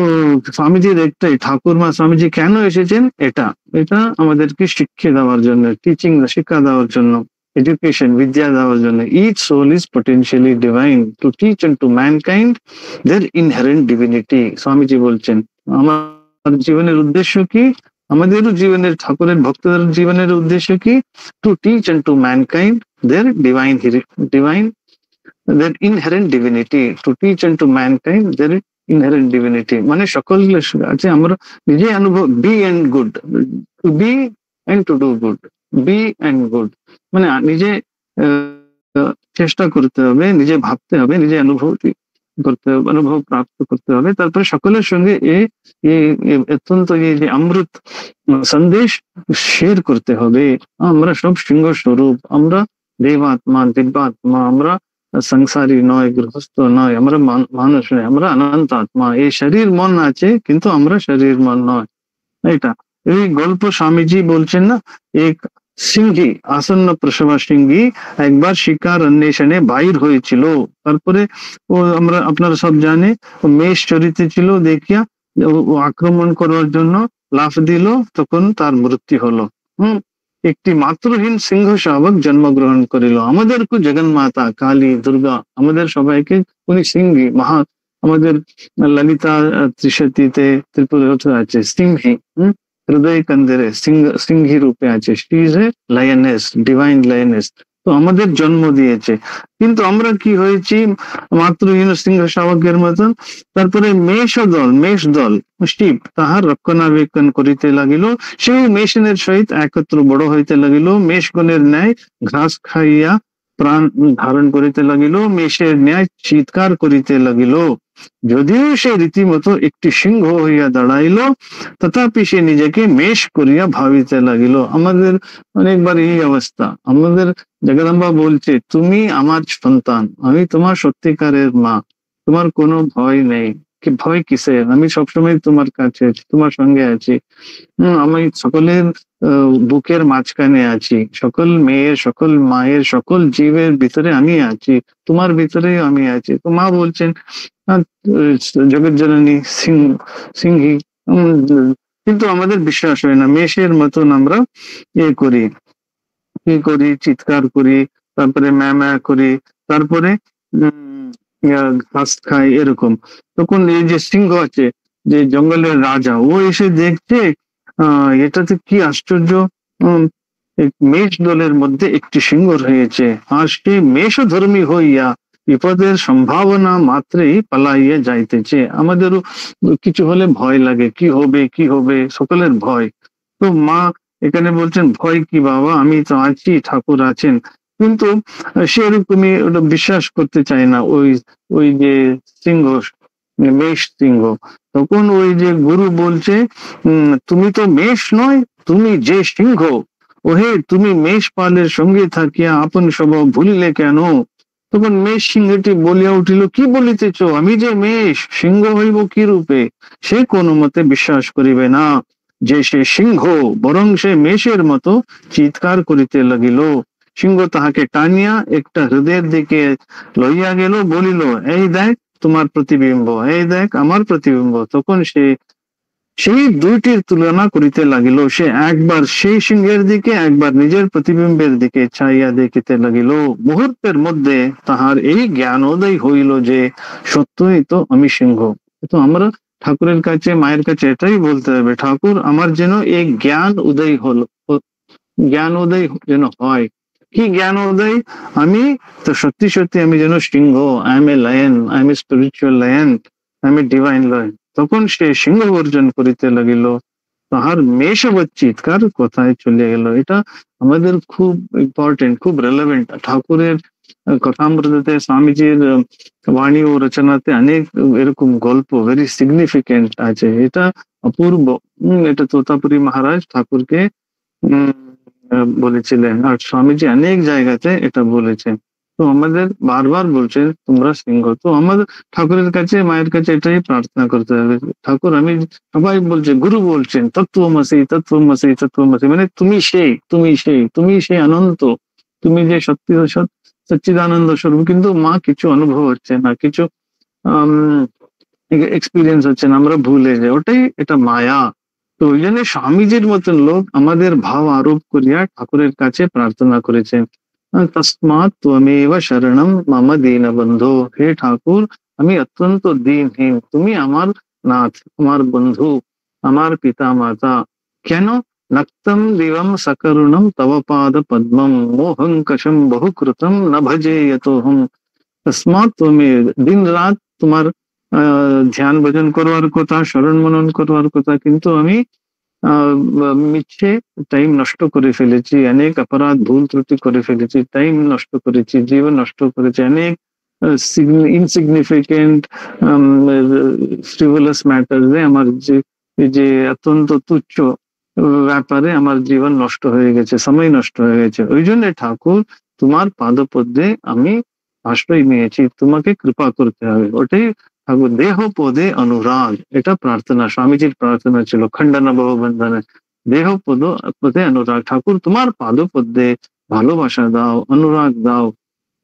স্বামীজির একটাই, ঠাকুরমা স্বামীজি কেন এসেছেন, এটা এটা আমাদেরকে শিক্ষা দেওয়ার জন্য, টিচিং, শিক্ষা দেওয়ার জন্য, এডুকেশন, বিদ্যা দেওয়ার জন্য। Each soul is potentially divine to teach and to mankind their inherent divinity. Swamiji বলছেন, আমার জীবনের উদ্দেশ্য কি, আমাদেরও জীবনের, ঠাকুরের ভক্তদের জীবনের উদ্দেশ্য কি, to teach and to mankind their divine their inherent divinity, to teach unto mankind their inherent divinity, মানে সকল আছে আমরা নিজে অনুভব, be and good, to be and to do good, be and good, মানে নিজে চেষ্টা করতে হবে, নিজে ভাবতে হবে, নিজে অনুভূতি করতে হবে, অনুভব প্রাপ্ত করতে হবে, তারপরে সকলের সঙ্গে এই অত্যন্ত এই যে অমৃত সন্দেশ শেয়ার করতে হবে। আমরা সব সিংহ স্বরূপ, আমরা দেবাত্মা, দিব্যাত্মা, আমরা সংসারী নয়, গৃহস্থ নয়, আমরা মানুষ নয়, আমরা অনন্ত আত্মা। এই শরীর মন আছে, কিন্তু আমরা শরীর মন নয়। এটা এই গল্প স্বামীজি বলছেন না, এক সিংহী, আসন্ন প্রসবা সিংহী একবার শিকার অন্বেষণে বাইর হয়েছিল। তারপরে ও, আমরা আপনারা সব জানে, ও মেষ চরিতে ছিল, দেখিয়া ও আক্রমণ করার জন্য লাফ দিল, তখন তার মৃত্যু হলো। একটি মাতৃহীন সিংহ শাবক জন্মগ্রহণ করিল। আমাদেরকে জগন্মাতা কালী, দুর্গা, আমাদের সবাইকে উনি সিংহী, আমাদের ললিতা ত্রিশতীতে ত্রিপুরা আছে সিংহী, হৃদয় কন্দেরে সিংহী রূপে আছে। She is a lioness, divine lioness. তো আমাদের জন্ম দিয়েছে, কিন্তু আমরা কি হয়েছি, মাতৃহীন সিংহ শাবকের মতন। তারপরে মেষ দল শিব তাহার রক্ষণাবেক্ষণ করিতে লাগিল, সেই মেষের সহিত একত্র বড় হইতে লাগিল, মেষগণের ন্যায় ঘাস খাইয়া প্রাণ ধারণ করিতে লাগিল, মেষের ন্যায় চিৎকার করিতে লাগিল। যদিও সে রীতিমতো একটি সিংহ হইয়া দাঁড়াইল, তথাপি সে নিজেকে মেষ করিয়া ভাবিতে লাগিল। আমাদের অনেকবার এই অবস্থা। আমাদের জগদম্বা বলছে, তুমি আমার সন্তান, আমি তোমার সত্যিকারের মা, তোমার কোনো ভয় নেই। কি ভয় কিসের, আমি সবসময় তোমার কাছে আছি, তোমার সঙ্গে আছি। আমি সকলের বুকের মাঝখানে আছি, সকল মেয়ের, সকল মায়ের, সকল জীবের ভিতরে আমি আছি, তোমার ভিতরে আমি আছি। তো মা বলছেন, জগৎ জননী সিংহী। কিন্তু আমাদের বিশ্বাস হয় না, মেষের মতন আমরা করি, চিৎকার করি, তারপরে ম্যা করি, তারপরে ঘাস খাই, এরকম। তখন এই যে সিংহ আছে, যে জঙ্গলের রাজা, ও এসে দেখছে, এটাতে কি আশ্চর্য, মেষ দলের মধ্যে একটি সিংহ রয়েছে, আর সে মেষধর্মী হইয়া বিপদের সম্ভাবনা মাত্রেই পালাইয়া যাইতেছে। আমাদেরও কিছু হলে ভয় লাগে, কি হবে, সকলের ভয়। তো তো মা এখানে বলছেন ভয় কি বাবা, আমি তো আছি, ঠাকুর আছেন। কিন্তু সেরকমই ওটা বিশ্বাস করতে চায় না ওই ওই যে সিংহ, মেষ সিংহ। তখন ওই যে গুরু বলছে, তুমি তো মেষ নয়, তুমি যে সিংহ, ওহে তুমি মেষ পালের সঙ্গে থাকিয়া আপন স্বভাব ভুলিলে কেন? তখন মেষ সিংহটি বলিয়া উঠিল, কি বলিতেছ, আমি যে মেষ, সিংহ হইব কি রূপে? সে কোনো মতে বিশ্বাস করিবে না যে সে সিংহ, বরং সে মেষের মতো চিৎকার করিতে লাগিল। সিংহ তাহাকে টানিয়া একটা হৃদয়ের দিকে লইয়া গেল, বলিল, এই দেখ তোমার প্রতিবিম্ব, এই দেখ আমার প্রতিবিম্ব। তখন সে সেই দুইটির তুলনা করিতে লাগিল। সে একবার সেই সিংহের দিকে, একবার নিজের প্রতিবিম্বের দিকে চাইয়া দেখিতে লাগিল। মুহূর্তের মধ্যে তাহার এই জ্ঞানোদয় হইল যে সত্যই তো আমি সিংহ। তো আমরা ঠাকুরের কাছে, মায়ের কাছে এটাই বলতে হবে, ঠাকুর আমার যেন এই জ্ঞান উদয় হলো, জ্ঞান উদয় যেন হয়। কি জ্ঞান উদয়? আমি তো সত্যি সত্যি আমি যেন সিংহ, I am a lion, I am a spiritual lion, I am a divine lion. তখন সে সিংহ গর্জন করিতে লাগিল, তাহার মেষবৎ চিৎকার কোথায় চলে গেল। এটা আমাদের খুব ইম্পর্টেন্ট, খুব রেলেভেন্ট। ঠাকুরের কথামৃততে, স্বামীজির বাণী ও রচনাতে অনেক এরকম গল্প ভেরি সিগনিফিকেন্ট আছে। এটা অপূর্ব। এটা তোতাপুরী মহারাজ ঠাকুরকে বলেছিলেন, আর স্বামীজি অনেক জায়গাতে এটা বলেছেন। তো আমাদের বারবার বলছেন তোমরা সিংহ। তো আমাদের ঠাকুরের কাছে, মায়ের কাছে এটাই প্রার্থনা করতে হবে, ঠাকুর আমি, সবাই বলছে, গুরু বলছেন তত্ত্বমসি তত্ত্বমসি তত্ত্বমসি, মানে তুমি সেই, তুমি সেই, তুমি সেই অনন্ত, তুমি যে সত্যি সচ্চিদানন্দ স্বরূপ। কিন্তু মা কিছু অনুভব হচ্ছে না, কিছু এক্সপিরিয়েন্স হচ্ছে না, আমরা ভুলে যাই, ওটাই এটা মায়া। তো ওই জন্য স্বামীজির মতন লোক আমাদের ভাব আরোপ করিয়া ঠাকুরের কাছে প্রার্থনা করেছেন, তসমাৎ ত্বমেব শরণম মম দীনবন্ধু। হে ঠাকুর, আমি অত্যন্ত দীনহীন, তুমি আমার নাথ, আমার বন্ধু, আমার পিতা মাতা। কেন? নক্তম দিবম সকরুণম তব পাদ পদ্মম মোহং কশম বহুকৃতম ন ভজে যতোহম। তসমাৎ ত্বমেব, দিন রাত তোমার ধ্যান ভজন করবার কথা, স্মরণ মনন করবার কথা, কিন্তু আমি মিথ্যে টাইম নষ্ট করে ফেলেছি, অনেক অপরাধ ভুল ত্রুটি করে ফেলেছি, টাইম নষ্ট করেছি, জীবন নষ্ট করেছি, অনেক ইনসিগনিফিকেন্ট ফ্রিভোলাস ম্যাটার্সে আমার যে অত্যন্ত তুচ্ছ ব্যাপারে আমার জীবন নষ্ট হয়ে গেছে, সময় নষ্ট হয়ে গেছে। ওই জন্য ঠাকুর তোমার পাদপদ্মে আমি আশ্রয় নিয়েছি, তোমাকে কৃপা করতে হবে। ওটাই ঠাকুর দেহ পদে অনুরাগ, এটা প্রার্থনা, স্বামীজির প্রার্থনা ছিল খণ্ডন ভববন্ধনে, দেহ পদে অনুরাগ। ঠাকুর তোমার পাদপদ্মে ভালোবাসা দাও, অনুরাগ দাও।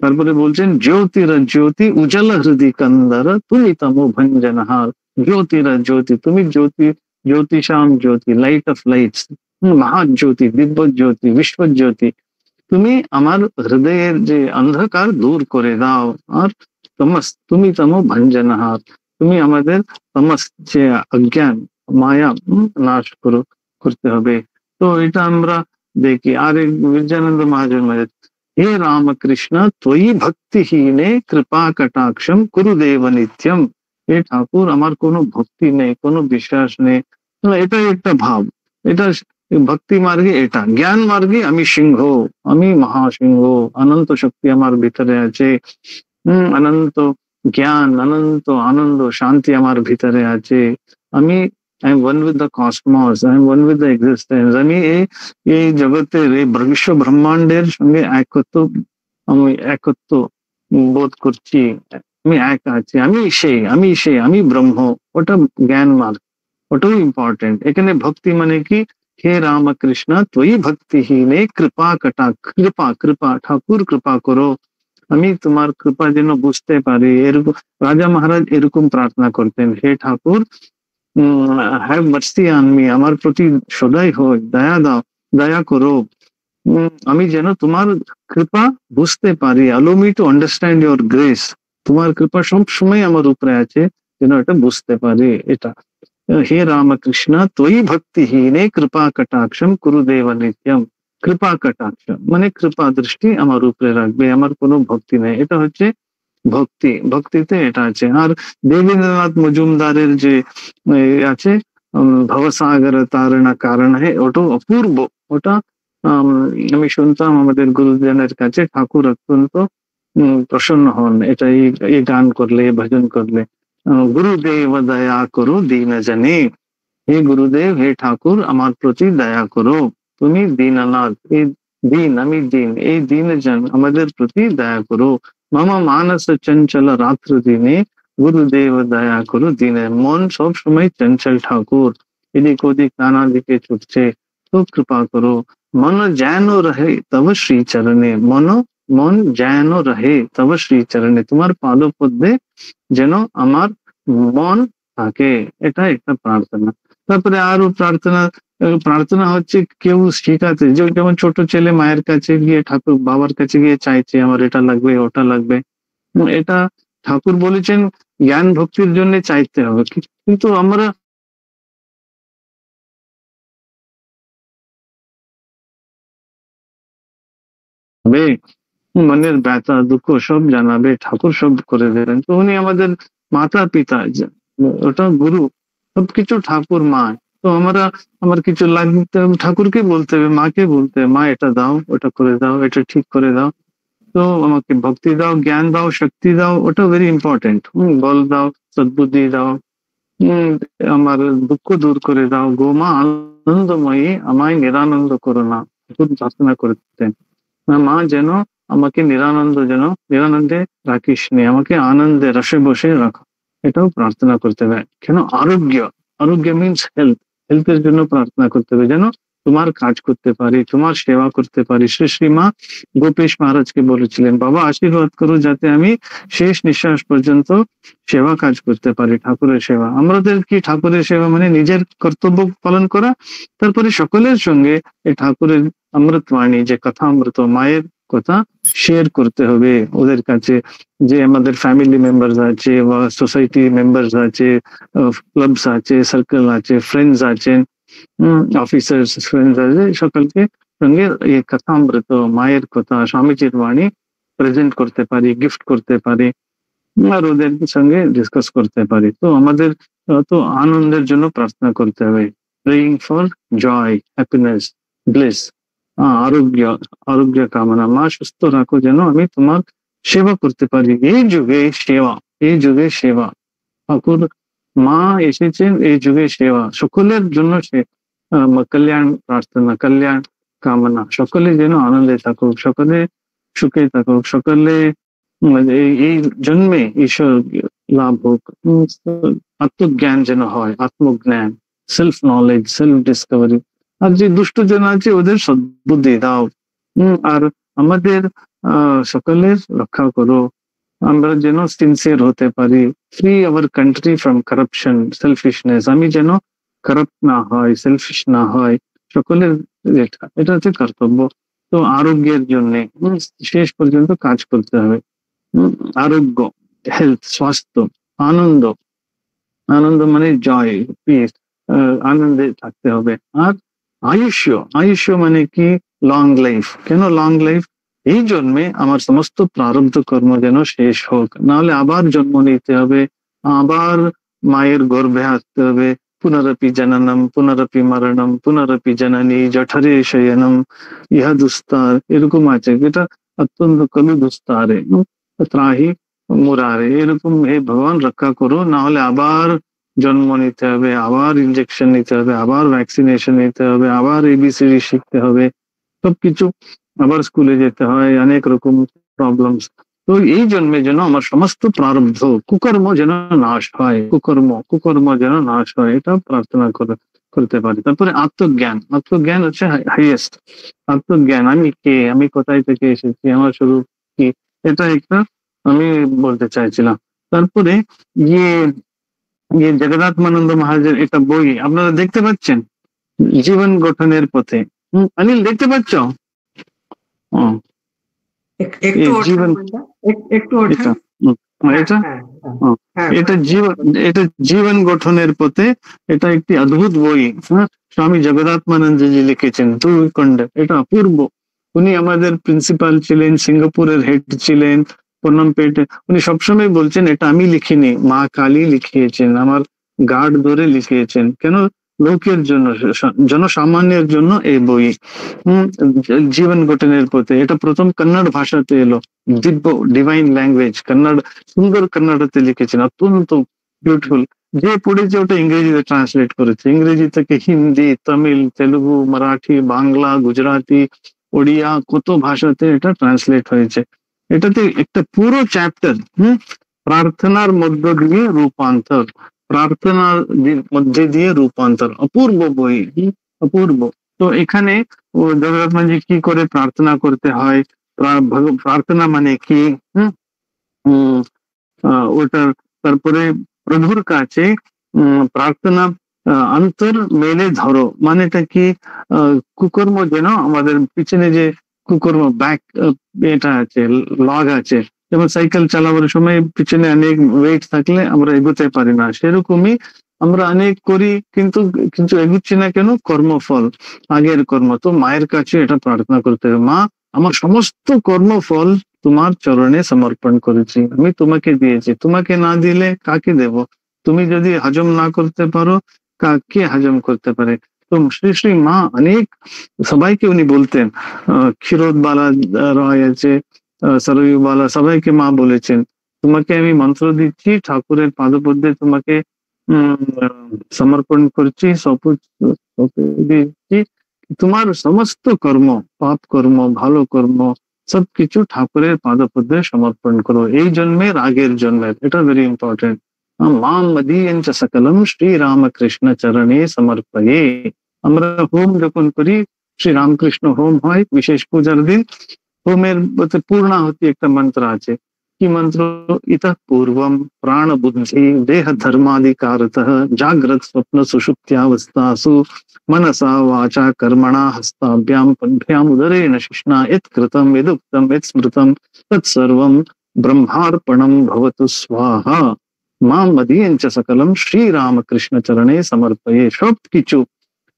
তারপরে বলছেন জ্যোতির জ্যোতি উজ্জ্বল হৃদয় কন্দর তুমি তম ভঞ্জনহার। জ্যোতির জ্যোতি, তুমি জ্যোতি, জ্যোতিষাম জ্যোতি, লাইট অফ লাইটস, মহাজ্যোতি, দিব্য জ্যোতি, বিশ্বজ্যোতি। তুমি আমার হৃদয়ের যে অন্ধকার দূর করে দাও। আর তমস, তুমি তম ভঞ্জনহার, তুমি আমাদের তমস যে অজ্ঞান, মায়া নাশ করতে হবে। তো এটা আমরা দেখি। আর এক বিদ্যানন্দ মহাজন, হে রামকৃষ্ণ ত্বয়ি ভক্তিহীনে কৃপা কটাক্ষম কুরুদেব নিত্যম। হে ঠাকুর, আমার কোনো ভক্তি নেই, কোনো বিশ্বাস নেই। এটাই একটা ভাব। এটা ভক্তি মার্গে, এটা জ্ঞান মার্গে আমি সিংহ, আমি মহাসিংহ, অনন্ত শক্তি আমার ভিতরে আছে, অনন্ত জ্ঞান, অনন্ত আনন্দ, শান্তি আমার ভিতরে আছে। আমি I am one with the cosmos, I am one with the existence. আমি এই জগতের, এই বিশ্ব ব্রহ্মাণ্ডের সঙ্গে একত্ব, আমি একত্ব বোধ করছি, আমি এক আছি, আমি সেই, আমি সেই, আমি ব্রহ্ম। ওটা জ্ঞান মার্গ, ওটাও ইম্পর্টেন্ট। এখানে ভক্তি মানে কি? হে রামকৃষ্ণ ত্বয়ি ভক্তিহীনে কৃপা কৃপা, কৃপা, ঠাকুর কৃপা করো, আমি তোমার কৃপা যেন বুঝতে পারি। এরকম রাজা মহারাজ এরকম প্রার্থনা করতেন, হে ঠাকুর হ্যাভ মার্সি অন মি, আমার প্রতি সদয় হোক, দয়া দাও, দয়া করো, আমি যেন তোমার কৃপা বুঝতে পারি। Allow me to understand your grace, তোমার কৃপা সব সময় আমার উপরে আছে, যেন এটা বুঝতে পারি। এটা হে রামকৃষ্ণ ত্বয়ি ভক্তিহীনে কৃপা কটাক্ষম কুরুদেব নিত্যম। কৃপা কটাক্ষ মানে কৃপা দৃষ্টি আমার উপরে রাখবে, আমার কোনো ভক্তি নেই। এটা হচ্ছে ভক্তি, ভক্তিতে এটা আছে। আর দেবেন্দ্রনাথ মজুমদারের যে আছে, ভবসাগর তারণ কারণ হে, ওটাও অপূর্ব। ওটা আমি শুনতাম আমাদের গুরুজনের কাছে, ঠাকুর অত্যন্ত প্রসন্ন হন এটা এই গান করলে, এই ভজন করলে। গুরুদেব দয়া করো দীন জনে, হে গুরুদেব, হে ঠাকুর, আমার প্রতি দয়া করো, তুমি দীননাথ, এই দিন, আমি দিন, এই দীনজন আমাদের প্রতি দয়া করো। মামা মানস চঞ্চল রাত্র দিনে, গুরুদেব দয়া করো দিনে। মন সব সময় চঞ্চল ঠাকুর, এদিক ওদিক নানা দিকে ছুটছে, তো কৃপা করো। মন যেন রহে তব শ্রী চরণে, মন যেন রহে তব শ্রী চরণে, তোমার পাদ পদ্মে যেন আমার মন থাকে। এটা একটা প্রার্থনা। তারপরে আরো প্রার্থনা, প্রার্থনা হচ্ছে কেউ শিখাতে, যেমন ছোট ছেলে মায়ের কাছে গিয়ে, ঠাকুর বাবার কাছে গিয়ে চাইছে আমার এটা লাগবে ওটা লাগবে। এটা ঠাকুর বলেছেন জ্ঞান ভক্তির জন্য চাইতে হবে, কিন্তু আমরা মনের ব্যথা দুঃখ সব জানাবে, ঠাকুর সব করে দেবেন। তো উনি আমাদের মাতা পিতা, ওটা গুরু, সবকিছু ঠাকুর মা। তো আমরা, আমার কিছু লাগতে হবে ঠাকুরকে বলতে হবে, মাকে বলতে হবে, মা এটা দাও, ওটা করে দাও, এটা ঠিক করে দাও। তো আমাকে ভক্তি দাও, জ্ঞান দাও, শক্তি দাও, ওটা ভেরি ইম্পর্টেন্ট। বল দাও, সদ্বুদ্ধি দাও, হম আমার দুঃখ দূর করে দাও গো মা, আনন্দময়ী আমায় নিরানন্দ করো না, ঠাকুর প্রার্থনা করতেন। মা যেন আমাকে নিরানন্দে রাখিস নে, আমাকে আনন্দে রসে বসে রাখো, এটাও প্রার্থনা করতে হবে। কেন? আরোগ্য মিনস হেলথ, হেলথের জন্য প্রার্থনা করতে হবে, যেন তোমার কাজ করতে পারি, তোমার সেবা করতে পারি। শ্রী শ্রী মা গোপেশ মহারাজকে বলেছিলেন, বাবা আশীর্বাদ করো যাতে আমি শেষ নিঃশ্বাস পর্যন্ত সেবা কাজ করতে পারি, ঠাকুরের সেবা। আমাদের কি ঠাকুরের সেবা মানে নিজের কর্তব্য পালন করা, তারপরে সকলের সঙ্গে এই ঠাকুরের অমৃতবাণী, যে কথা অমৃত, মায়ের কথা শেয়ার করতে হবে ওদের কাছে। যে আমাদের ফ্যামিলি মেম্বার্স আছে বা সোসাইটি মেম্বার্স আছে, ক্লাবস আছে, সার্কেল আছে, ফ্রেন্ডস আছেন, অফিসার্স ফ্রেন্ডস আছে, সকলকে সঙ্গে এই কথা অমৃত, মায়ের কথা, স্বামীজির বাণী প্রেজেন্ট করতে পারি, গিফট করতে পারি, আর ওদের সঙ্গে ডিসকাস করতে পারি। তো আমাদের তো আনন্দের জন্য প্রার্থনা করতে হবে, praying for joy, happiness, bless, আরোগ্য কামনা। মা সুস্থ রাখো যেন আমি তোমার সেবা করতে পারি। এই যুগে সেবা, ঠাকুর মা এসেছেন এই যুগে সেবা, সকলের জন্য সে কল্যাণ প্রার্থনা, কল্যাণ কামনা, সকলে যেন আনন্দে থাকুক, সকলে সুখে থাকুক, সকলে এই জন্মে ঈশ্বর লাভ হোক, আত্মজ্ঞান যেন হয়, আত্মজ্ঞান, সেলফ নলেজ, সেলফ ডিসকভারি। আর যে দুষ্টজন আছে ওদের সদ্বুদ্ধি দাও, আর আমাদের সকলের রক্ষা করো, আমরা যেন সিনসিয়ার হতে পারি, free our country from corruption, selfishness, আমি যেন কারাপ্ট না হয়, সেলফিশ না হয়, সকলের এটা হচ্ছে কর্তব্য। তো আরোগ্যের জন্য শেষ পর্যন্ত কাজ করতে হবে। আরোগ্য, হেলথ, স্বাস্থ্য, আনন্দ, আনন্দ মানে জয়, পিস, আনন্দে থাকতে হবে। আর আয়ুষ্য মানে কি? Long life. কেন লং লাইফ? এই জন্মে আমার সমস্ত প্রারব্ধ কর্ম যেন শেষ হোক, নাহলে আবার জন্ম নিতে হবে, আবার মায়ের গর্ভে আসতে হবে, পুনরপি জননম পুনরপি মরণম পুনরপি জননী জঠরে শয়নম ইহা দুস্তার, এরকম আছে, এটা অত্যন্ত কবি দুস্তারে ত্রাহি মুরারে, এরকম হে ভগবান রক্ষা করো, না হলে আবার জন্ম নিতে হবে, আবার ইনজেকশন নিতে হবে, আবার ভ্যাকসিনেশন নিতে হবে, আবার এবিসিডি শিখতে হবে, সবকিছু আবার স্কুলে যেতে হয়, অনেক রকম প্রবলেমস। তো এই জন্মে যেন আমার সমস্ত প্রারব্ধ কুকর্ম যেন নাশ হয়, কুকর্ম যেন নাশ হয়, এটা প্রার্থনা করতে পারি। তারপরে আত্মজ্ঞান হচ্ছে হাইয়েস্ট। আত্মজ্ঞান, আমি কে, আমি কোথায় থেকে এসেছি, আমার স্বরূপ কি, এটা একটা আমি বলতে চাইছিলাম। তারপরে ইয়ে ইয়ে জগন্নাথমানন্দ মহারাজের একটা বই আপনারা দেখতে পাচ্ছেন, জীবন গঠনের পথে। অনিল দেখতে পাচ্ছ? একটু জীবন, একটু এটা এটা এটা জীবন, এটা জীবন গঠনের পথে, এটা একটি অদ্ভুত বই। স্বামী জগন্নাথমানন্দজি লিখেছেন, দুই খণ্ড, এটা অপূর্ব। উনি আমাদের প্রিন্সিপাল ছিলেন, সিঙ্গাপুরের হেড ছিলেন, পনমপেটে। উনি সবসময় বলছেন এটা আমি লিখিনি, মা কালী লিখিয়েছেন, আমার গার্ড ধরে লিখিয়েছেন। কেন? লোকের জন্য, জনসামান্যের জন্য এই বই। জীবন গঠনের পথে, এটা প্রথম কন্নড় ভাষাতে এলো, দিব্য ডিভাইন ল্যাঙ্গুয়েজ কন্নড়, সুন্দর কন্নড়তে লিখেছেন, অত্যন্ত বিউটিফুল। যে পড়েছে ওটা ইংরেজিতে ট্রান্সলেট করেছে, ইংরেজি থেকে হিন্দি, তামিল, তেলুগু, মারাঠি, বাংলা, গুজরাটি, ওড়িয়া, কত ভাষাতে এটা ট্রান্সলেট হয়েছে। এটাতে একটা পুরো চ্যাপ্টার, প্রার্থনার মধ্য দিয়ে রূপান্তর, প্রার্থনার মধ্যে দিয়ে রূপান্তর, অপূর্ব বই, অপূর্ব। তো এখানে জগন্নাথ মাঝি কি করে প্রার্থনা করতে হয়, প্রার্থনা মানে কি, ওটার, তারপরে প্রভুর কাছে প্রার্থনা, অন্তর মেলে ধরো মানেটা কি, কুকর্ম যেন আমাদের পিছনে যে কুকর্ম ব্যাক এটা আছে, লগ আছে, যেমন সাইকেল চালাবার সময় পিছনে অনেক ওয়েট থাকলে আমরা এগোতে পারি না, সেরকমই আমরা অনেক করি কিন্তু কিন্তু এগুচ্ছি না কেন, কর্মফল, আগের কর্ম। তো মায়ের কাছে এটা প্রার্থনা করতে হবে, মা আমার সমস্ত কর্মফল তোমার চরণে সমর্পণ করেছি, আমি তোমাকে দিয়েছি, তোমাকে না দিলে কাকে দেব, তুমি যদি হজম না করতে পারো কে হজম করতে পারে। তো শ্রী শ্রী মা অনেক সবাইকে উনি বলতেন, ক্ষীরোদবালা রয় আছে, সরয়ুবালা, সবাইকে মা বলেছেন তোমাকে আমি মন্ত্র দিচ্ছি, ঠাকুরের পাদপদ্মে তোমাকে সমর্পণ করছি, দিচ্ছি, তোমার সমস্ত কর্ম, পাপ কর্ম, ভালো কর্ম, সবকিছু ঠাকুরের পাদপদ্মে সমর্পণ করো, এই জন্মের আগের জন্মের, এটা ভেরি ইম্পর্টেন্ট। মাম মদীয়ঞ্চ সকলম শ্রীরামকৃষ্ণ চরণে সমর্পয়ে। আমরা হোম যখন করি, শ্রী রামকৃষ্ণ হোম হয় বিশেষ পূজার দিন, হোমের পূর্ণাহুতি একটা মন্ত্র আছে, কি মন্ত্র, ইতঃ পূর্বম প্রাণ বুদ্ধি দেহ ধর্মাধিকারতঃ জাগ্রত স্বপ্ন সুষুপ্ত্যাবস্থাসু मनसा वाचा कर्मणा हस्ताभ्याम पद्भ्याम उदरेण शिष्णा यत् कृतं यदुक्तं यत् स्मृतं तत्सर्वं ब्रह्मार्पणं भवतु स्वाहा मां मदीयञ्च सकलं श्रीरामकृष्ण चरणे समर्पये। সবকিছু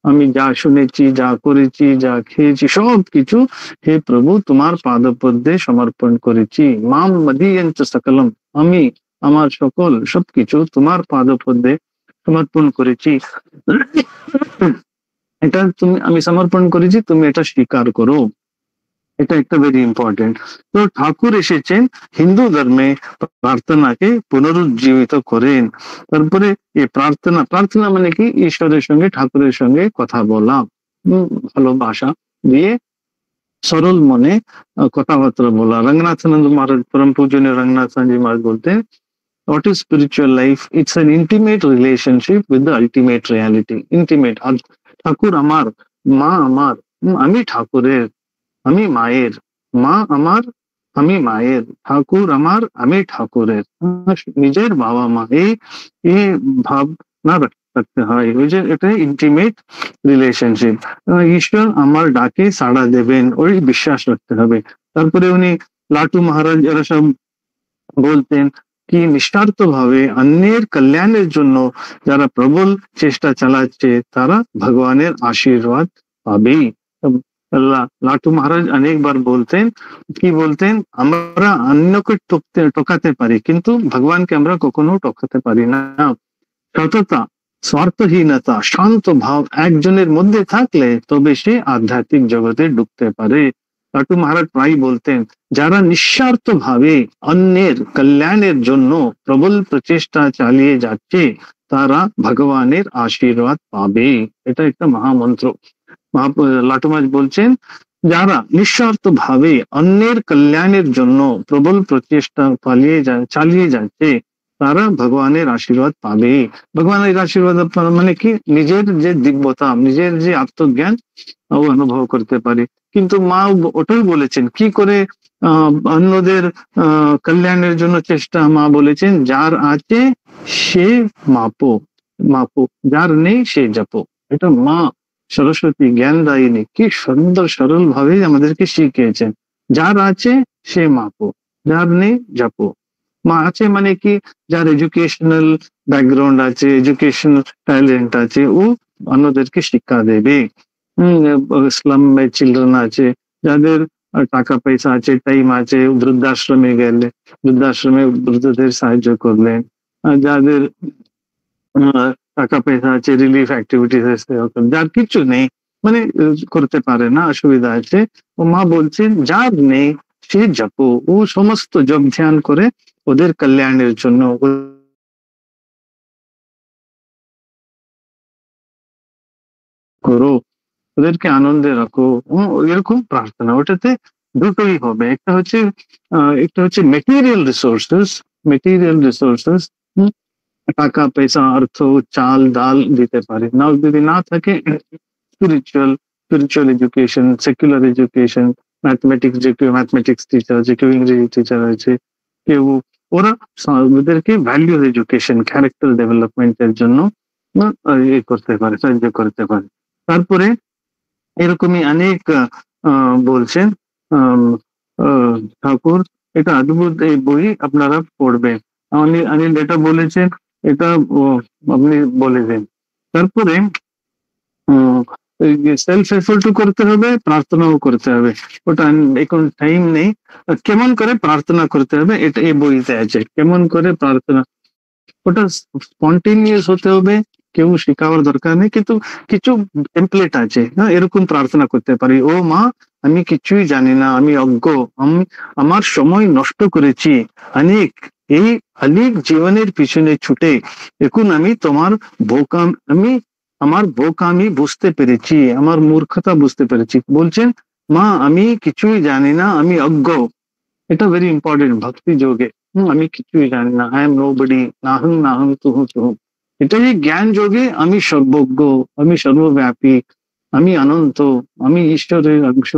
আমি যা শুনেছি, যা করেছি, যা খেয়েছি, সবকিছু হে প্রভু তোমার পাদপদ্মে সমর্পণ করেছি। মাম মদীয়ঞ্চ সকলম, আমি আমার সকল সবকিছু তোমার পাদপদ্মে সমর্পণ করেছি। এটা তুমি, আমি সমর্পণ করেছি, তুমি এটা স্বীকার করো, এটা একটা ভেরি ইম্পর্টেন্ট। তো ঠাকুর এসেছেন হিন্দু ধর্মে প্রার্থনাকে পুনরুজ্জীবিত করেন। তারপরে এই প্রার্থনা, প্রার্থনা মানে কি, ঈশ্বরের সঙ্গে, ঠাকুরের সঙ্গে কথা বলা, ভালোবাসা দিয়ে সরল মনে কথাবার্তা বলা। রঙ্গনাথানন্দ মহারাজ, পরম পূজনীয় রঙ্গনাথানজি মহারাজ বলতেন, what is spiritual life? It's an intimate relationship with the ultimate reality. Intimate. ঠাকুর আমার, মা আমার, আমি ঠাকুরের, আমি মায়ের, মা আমার, আমি মায়ের, ঠাকুর আমার, আমি ঠাকুরের, নিজের বাবা মা, এই ভাবনা রাখতে হয়, ওই যে এটা ইন্টিমেট রিলেশনশিপ। ঈশ্বর আমার ডাকে সাড়া দেবেন, ওই বিশ্বাস রাখতে হবে। তারপরে উনি লাটু মহারাজ এরা সব বলতেন কি, নিঃস্বার্থ ভাবে অন্যের কল্যাণের জন্য যারা প্রবল চেষ্টা চালাচ্ছে তারা ভগবানের আশীর্বাদ পাবেই। লাটু মহারাজ অনেকবার বলতেন, কি বলতেন, আমরা অন্যকে টকাতে পারি কিন্তু ভগবানকে আমরা কখনো টকাতে পারি না। সততা, স্বার্থহীনতা, শান্ত ভাব একজনের মধ্যে থাকলে তবে সে আধ্যাত্মিক জগতে ঢুকতে পারে। লাটু মহারাজ প্রায় বলতেন, যারা নিঃস্বার্থ ভাবে অন্যের কল্যাণের জন্য প্রবল প্রচেষ্টা চালিয়ে যাচ্ছে তারা ভগবানের আশীর্বাদ পাবে, এটা একটা মহামন্ত্র। লাটু মহারাজ বলছেন, যারা নিঃস্বার্থ ভাবে অন্যের কল্যাণের জন্য প্রবল প্রচেষ্টা চালিয়ে যাচ্ছে তারা ভগবানের আশীর্বাদ পাবে। ভগবানের আশীর্বাদ মানে কি, নিজের যে দিব্যতা, নিজের যে আত্মজ্ঞান ও অনুভব করতে পারে। কিন্তু মা ওটাই বলেছেন, কি করে অন্যদের কল্যাণের জন্য চেষ্টা, মা বলেছেন, যার আছে সে মাপো, যার নেই সে জপো। এটা মা সরস্বতী জ্ঞানদায়িনী কি সুন্দর সরল ভাবে আমাদেরকে শিখিয়েছেন, যার আছে সে মাপো, যার নেই জপো। মা আছে মানে কি, যার এডুকেশনাল ব্যাকগ্রাউন্ড আছে, এডুকেশনাল ট্যালেন্ট আছে, ও অন্যদেরকে শিক্ষা দেবে। স্লামে চিলড্রেন আছে, যাদের টাকা পয়সা আছে, টাইম আছে, বৃদ্ধাশ্রমে গেলে বৃদ্ধাশ্রমে বৃদ্ধদের সাহায্য করলেন। যাদের টাকা পয়সা আছে, রিলিফ অ্যাক্টিভিটিস আছে, যার কিছু নেই মানে করতে পারে না, অসুবিধা আছে, ও মা বলছেন যার নেই সে জপো, ও সমস্ত জপ ধ্যান করে ওদের কল্যাণের জন্য করো, ওদেরকে আনন্দে রাখো, এরকম প্রার্থনা। ওটাতে দুটোই হবে, একটা হচ্ছে মেটেরিয়াল রিসোর্সেস, টাকা পয়সা অর্থ চাল ডাল দিতে পারে না, যদি না থাকে spiritual education, secular education, mathematics, যে কেউ ম্যাথমেটিক্স টিচার আছে, কেউ ইংরেজি টিচার আছে, কেউ ওরা ওদেরকে ভ্যালিউ এডুকেশন, ক্যারেক্টার ডেভেলপমেন্টের জন্য করতে পারে, সাহায্য করতে পারে। তারপরে এরকমই অনেক বলছেন ঠাকুর, এটা অদ্ভুত এই বই, আপনারা পড়বেন। অনিল এটা বলেছেন, এটা আপনি বলে দিন। তারপরে সেলফ এফোর্টও করতে হবে, প্রার্থনাও করতে হবে। ওটা এখন টাইম নেই, কেমন করে প্রার্থনা করতে হবে এটা এই বইতে আছে, কেমন করে প্রার্থনা, ওটা স্পন্টেনিয়াস হতে হবে, কেউ শেখাবার দরকার নেই, কিন্তু কিছু টেমপ্লেট আছে, হ্যাঁ, এরকম প্রার্থনা করতে পারি, ও মা আমি কিছুই জানি না, আমি অজ্ঞ, আমি আমার সময় নষ্ট করেছি অনেক, এই অনেক জীবনের পিছনে ছুটে, এখন আমি তোমার আমার বোকামি বুঝতে পেরেছি, আমার মূর্খতা বুঝতে পেরেছি। বলছেন মা আমি কিছুই জানি না, আমি অজ্ঞ, এটা ভেরি ইম্পর্টেন্ট ভক্তি যোগে। আমি কিছুই জানি না, আই এম নোবডি, নাহং নাহং তুহু তুহু, এটা যে জ্ঞান যোগে আমি সর্বজ্ঞ, আমি সর্বব্যাপী, আমি অনন্ত, আমি ঈশ্বরের অংশ,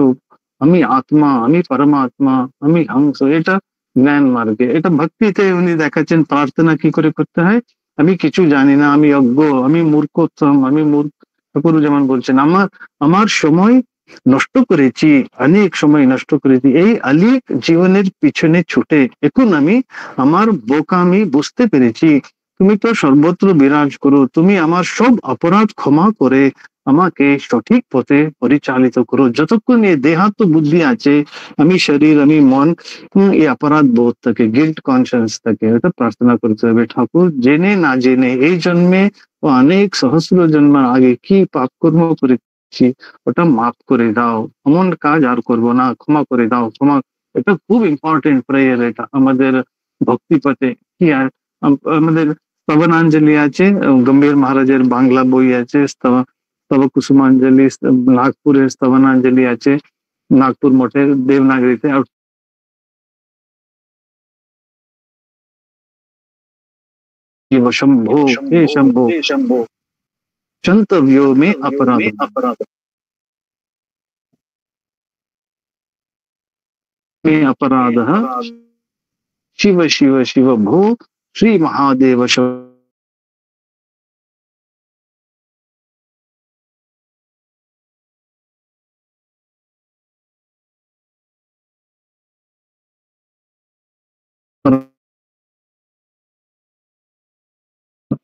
আমি আত্মা, আমি পরমাত্মা, আমি হংস, এটা জ্ঞান মার্গে। এটা ভক্তিতে উনি দেখাচ্ছেন প্রার্থনা কি করে করতে হয়। আমি কিছু জানি না, আমি অজ্ঞ, আমি মূর্খোত্তম, আমি মূর্খ, ঠাকুর যেমন বলছেন আমার সময় নষ্ট করেছি, অনেক সময় নষ্ট করেছি এই অনেক জীবনের পিছনে ছুটে, এখন আমি আমার বোকামি বুঝতে পেরেছি, তুমি তো সর্বত্র বিরাজ করো, তুমি আমার সব অপরাধ ক্ষমা করে আমাকে সঠিক পথে পরিচালিত করো, যতক্ষণ এই দেহাত্ম বুদ্ধি আছে, আমি শরীর, আমি মন, এই অপরাধ বোধ থাকে, গিল্ট কনসিয়েন্স থাকে, এটা প্রার্থনা করতে হবে। ঠাকুর জেনে না জেনে এই জন্মে ও অনেক সহস্র জন্মের আগে কি পাপ কর্ম করেছি, ওটা মাফ করে দাও, এমন কাজ আর করবো না, ক্ষমা করে দাও, ক্ষমা। এটা খুব ইম্পর্টেন্ট প্রেয়ার, এটা আমাদের ভক্তি পথে কি আর আমাদের স্তবনাঞ্জলি আছে, গম্ভীর মহারাজের বাংলা বই আছে, স্তব কুসুমাঞ্জলি, নাগপুরের স্তবনাঞ্জলি আছে, নাগপুর মঠের দেবনাগরীতে। আর शिव शंभो हे शंभो क्षन्तव्यो में अपराध में अपराधः, शिव शिव शिव भो श्री महादेव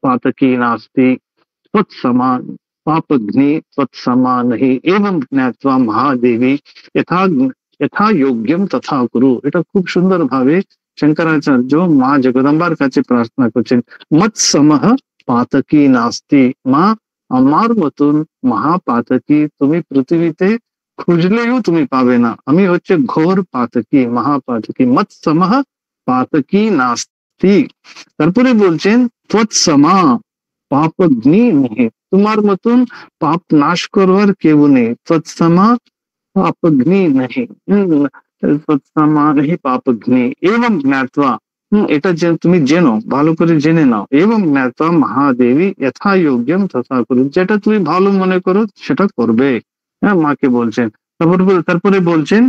पातकी नास्ति त्वत्समान, पापघ्नि त्वत्समान ही, एवं ज्ञात्वा महादेवी यथा यथा योग्यम तथा कुरु। এটা খুব সুন্দর ভাবে শঙ্করাচার্য মা জগদম্বার কাছে প্রার্থনা করছেন, মত সমহ পাতকি নাস্তি, মা আমার মতন মহাপাতকি তুমি পৃথিবীতে খুঁজলেও তুমি পাবে না, আমি হচ্ছে ঘোর পাতকি, মহাপাতকি, মত সমহ পাতকি নাস্তি। তারপরে বলছেন তৎসমা পাপগ্নি নেই, তোমার মতন পাপ নাশ করবার কেউ নেই, তৎসমা পাপগ্নি নেই, তৎসমা নেই পাপগ্নি, এবং জ্ঞাতবা, এটা তুমি জেনো, ভালো করে জেনে নাও, এবং জ্ঞাতবা মহাদেবী যথা যোগ্যম তথা করু, যেটা তুমি ভালো মনে করো সেটা করবে। হ্যাঁ, মাকে বলছেন। তারপরে বলছেন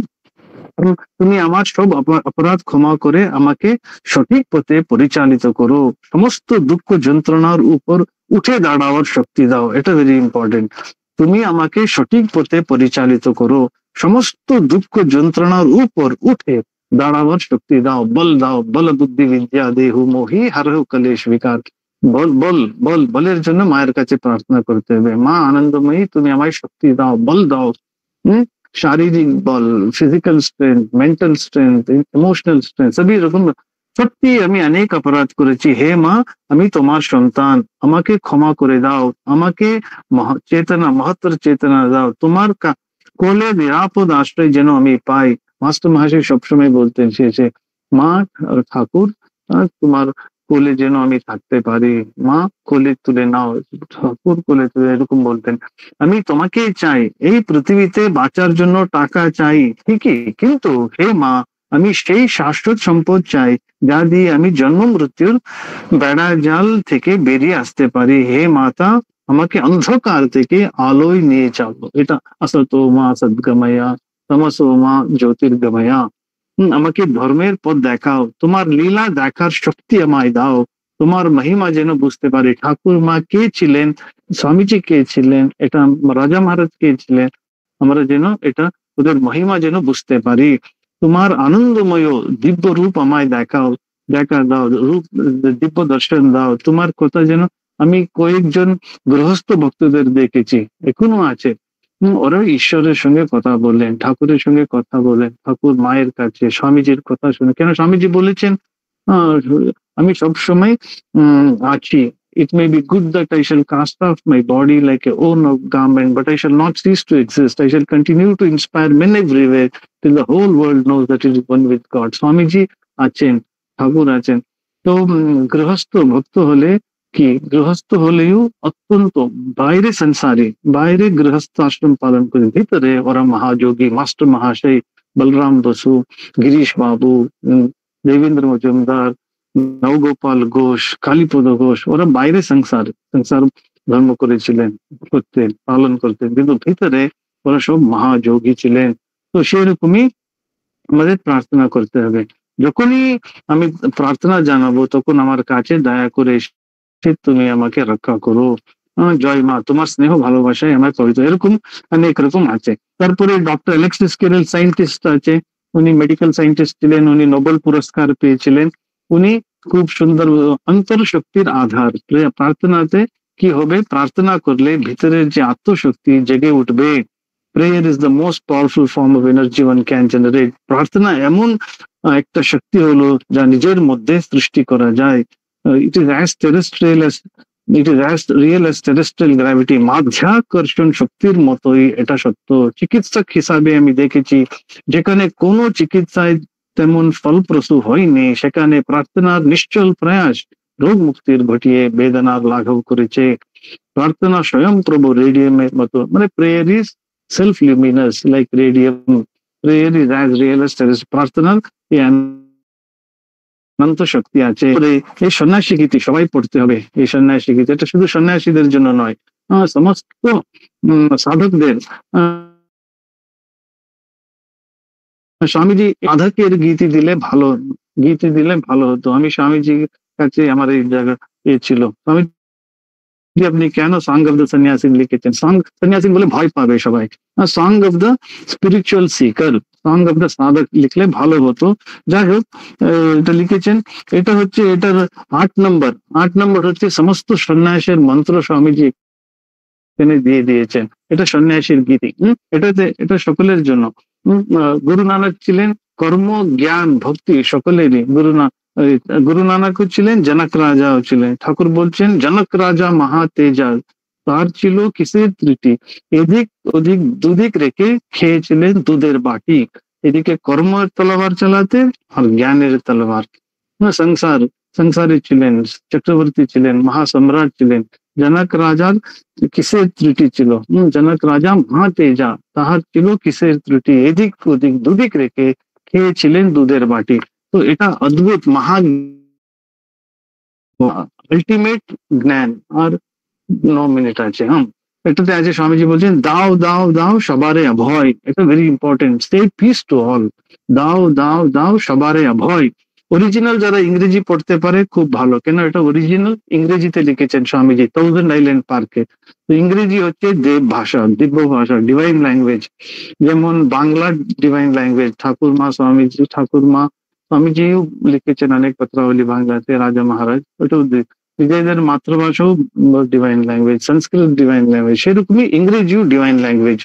তুমি আমার সব অপরাধ ক্ষমা করে আমাকে সঠিক পথে পরিচালিত করো, সমস্ত দুঃখ যন্ত্রণার উপর উঠে দাঁড়াবার শক্তি দাও, এটা ভেরি ইম্পর্টেন্ট। তুমি আমাকে সঠিক পথে পরিচালিত করো, সমস্ত দুঃখ যন্ত্রণার উপর উঠে দাঁড়াবার শক্তি দাও, বল বুদ্ধি বিদ্যা দেহু মোহি হরহু কলেশ বিকার। বলের জন্য মায়ের কাছে প্রার্থনা করতে হবে, মা আনন্দময়ী তুমি আমায় শক্তি দাও, বল দাও, शारीरिक बल, physical strength, mental strength, emotional strength, सभी रकम সত্যি আমি অনেক অপরাধ করেছি, হে মা আমি তোমার সন্তান, আমাকে ক্ষমা করে দাও, আমাকে মহত্তর চেতনা দাও, তোমার কোলে নিরাপদ আশ্রয় যেন আমি পাই। মাস্টার মহাশয় সবসময় বলতেন শেষে, মা ঠাকুর তোমার কোলে যেন আমি থাকতে পারি, মা কোলে তুলে নাও, ঠাকুর কোলে তুলে, এরকম বলতেন। আমি তোমাকেই চাই, এই পৃথিবীতে বাঁচার জন্য টাকা চাই ঠিকই, কিন্তু হে মা আমি সেই শাশ্বত সম্পদ চাই যা দিয়ে আমি জন্ম মৃত্যুর বেড়া জাল থেকে বেরিয়ে আসতে পারি। হে মাতা আমাকে অন্ধকার থেকে আলোয় নিয়ে চলো। এটা আসতো মা সদ্গময়া, তমসো মা জ্যোতির্গময়া। আমাকে ধর্মের পথ দেখাও, তোমার লীলা দেখার শক্তি আমায় দাও, তোমার মহিমা যেন বুঝতে পারি। ঠাকুর মা কে ছিলেন, স্বামীজি কে ছিলেন, এটা রাজা মহারাজ কে ছিলেন, আমরা যেন এটা ওদের মহিমা যেন বুঝতে পারি। তোমার আনন্দময় দিব্য রূপ আমায় দেখাও, দেখা দাও, রূপ দিব্য দর্শন দাও। তোমার কথা যেন, আমি কয়েকজন গৃহস্থ ভক্তদের দেখেছি, এখনো আছে, ওরা ঈশ্বরের সঙ্গে কথা বলেন, ঠাকুরের সঙ্গে কথা বলেন, ঠাকুর মায়ের কাছে স্বামীজির কথা শুনে। কেন স্বামীজি বলেছেন আহ, আমি সবসময় আছি, it may be good that I shall cast off my body like a worn out garment, but I shall not cease to exist. I shall continue to inspire men everywhere till the whole world knows that it is one with God. Swamiji আছেন, ঠাকুর আছেন। তো গৃহস্থ ভক্ত হলে কি, গৃহস্থ হলেও অত্যন্ত বাইরে সংসারী, বাইরে গৃহস্থ আশ্রম পালন করে, ভিতরে ওরা মহাযোগী, মাস্টার মহাশয় বলরাম বসু, গিরিশ বাবু, দেবেন্দ্র মজুমদার, নবগোপাল ঘোষ, কালীপদ ঘোষ, ওরা বাইরে সংসার ধর্ম করেছিলেন, করতেন, পালন করতেন, কিন্তু ভিতরে ওরা সব মহাযোগী ছিলেন। তো সেরকমই আমাদের প্রার্থনা করতে হবে। যখনই আমি প্রার্থনা জানাবো তখন আমার কাছে দয়া করে এসে তুমি আমাকে রক্ষা করো, জয় মা, তোমার স্নেহ ভালোবাসায় আমার পবিত্র, এরকম অনেক রকম আছে। তারপরে ডক্টর অ্যালেক্সিস ক্যারল সায়েন্টিস্ট আছে, উনি মেডিকেল সায়েন্টিস্ট ছিলেন, উনি নোবেল পুরস্কার পেয়েছিলেন। উনি খুব সুন্দর, অন্তরশক্তির আধার, প্রার্থনাতে কি হবে, প্রার্থনা করলে ভিতরের যে আত্মশক্তি জেগে উঠবে। Prayer is the most powerful form of energy one can generate. প্রার্থনা এমন একটা শক্তি হলো যা নিজের মধ্যে সৃষ্টি করা যায়। It is as terrestrial as it is as real as terrestrial gravity. মাধ্যাকর্ষণ শক্তির মতোই এটা সত্য। চিকিৎসক হিসাবে আমি দেখেছি যেখানে কোনো চিকিৎসায় তেমন ফলপ্রসূ হয়নি, সেখানে প্রার্থনার নিশ্চল প্রয়াস রোগ মুক্তির ঘটিয়ে বেদনার লাঘব করেছে। প্রার্থনা স্বয়ং প্রভু রেডিয়ামের মতো, মানে prayer is self Luminous like radium, prayer is as real as terrestrial. প্রার্থনার এই অনন্ত শক্তি আছে। এই সন্ন্যাসী গীতি সবাই পড়তে হবে, এই সন্ন্যাসী গীতি, এটা শুধু সন্ন্যাসীদের জন্য নয়, সমস্ত সাধকদের। স্বামীজি সাধকের গীতি দিলে ভালো হতো। আমি স্বামীজির কাছে, আমার এই জায়গা ছিল, স্বামীজি আপনি কেন সং অফ দ্য সন্ন্যাসিন লিখেছেন? সং সন্ন্যাসিন বলে ভয় পাবে সবাই, song of the spiritual seeker, song of the সাধক লিখলে ভালো হতো। যাই হোক, এটা লিখেছেন। এটা হচ্ছে এটার 8 নম্বর হচ্ছে সমস্ত সন্ন্যাসের মন্ত্র স্বামীজি এখানে দিয়ে দিয়েছেন। এটা সন্ন্যাসীর গীতি। এটা সকলের জন্য। গুরু নানক ছিলেন কর্ম, জ্ঞান, ভক্তি সকলেরই। গুরু নানকও ছিলেন, জনক রাজাও ছিলেন। ঠাকুর বলছেন জনক রাজা মহা তেজা, তার ছিল কিসের ত্রুটি, এদিক ওদিক দুদিক রেখে খেয়েছিলেন দুধের বাটি। এদিকে কর্মের তলোয়ার চালাতেন আর জ্ঞানের তলোয়ার। সংসারী ছিলেন, চক্রবর্তী ছিলেন, মহাসম্রাট ছিলেন। জনক রাজার কিসের ত্রুটি ছিল? জনক রাজা মহা তেজা, তাহার ছিল কিসের ত্রুটি, এদিক ওদিক দুদিক রেখে খেয়েছিলেন দুধের বাটি। তো এটা অদ্ভুত মহা আলটিমেট জ্ঞান। আর 9 মিনিট আছে। এটাতে আছে স্বামীজি বলছেন দাও দাও দাও সবারে অভয়, এটা very important. Stay piece to all, দাও দাও দাও সবারে অভয়। অরিজিনাল যারা ইংরেজি পড়তে পারে খুব ভালো, কেন এটা অরিজিনাল ইংরেজিতে লিখেছেন স্বামীজি 1000 আইল্যান্ড পার্কে। তো ইংরেজি হচ্ছে দেব ভাষা, দিব্য ভাষা, ডিভাইন ল্যাঙ্গুয়েজ। যেমন বাংলা ডিভাইন ল্যাঙ্গুয়েজ, স্বামীজিও লিখেছেন অনেক পত্রাবলী বাংলাতে, রাজা মহারাজ, ওটাও নিজেদের মাতৃভাষাও ডিভাইন ল্যাঙ্গুয়েজ, সংস্কৃত ডিভাইন ল্যাঙ্গুয়েজ, সেরকমই ইংরেজিও ডিভাইন ল্যাঙ্গুয়েজ।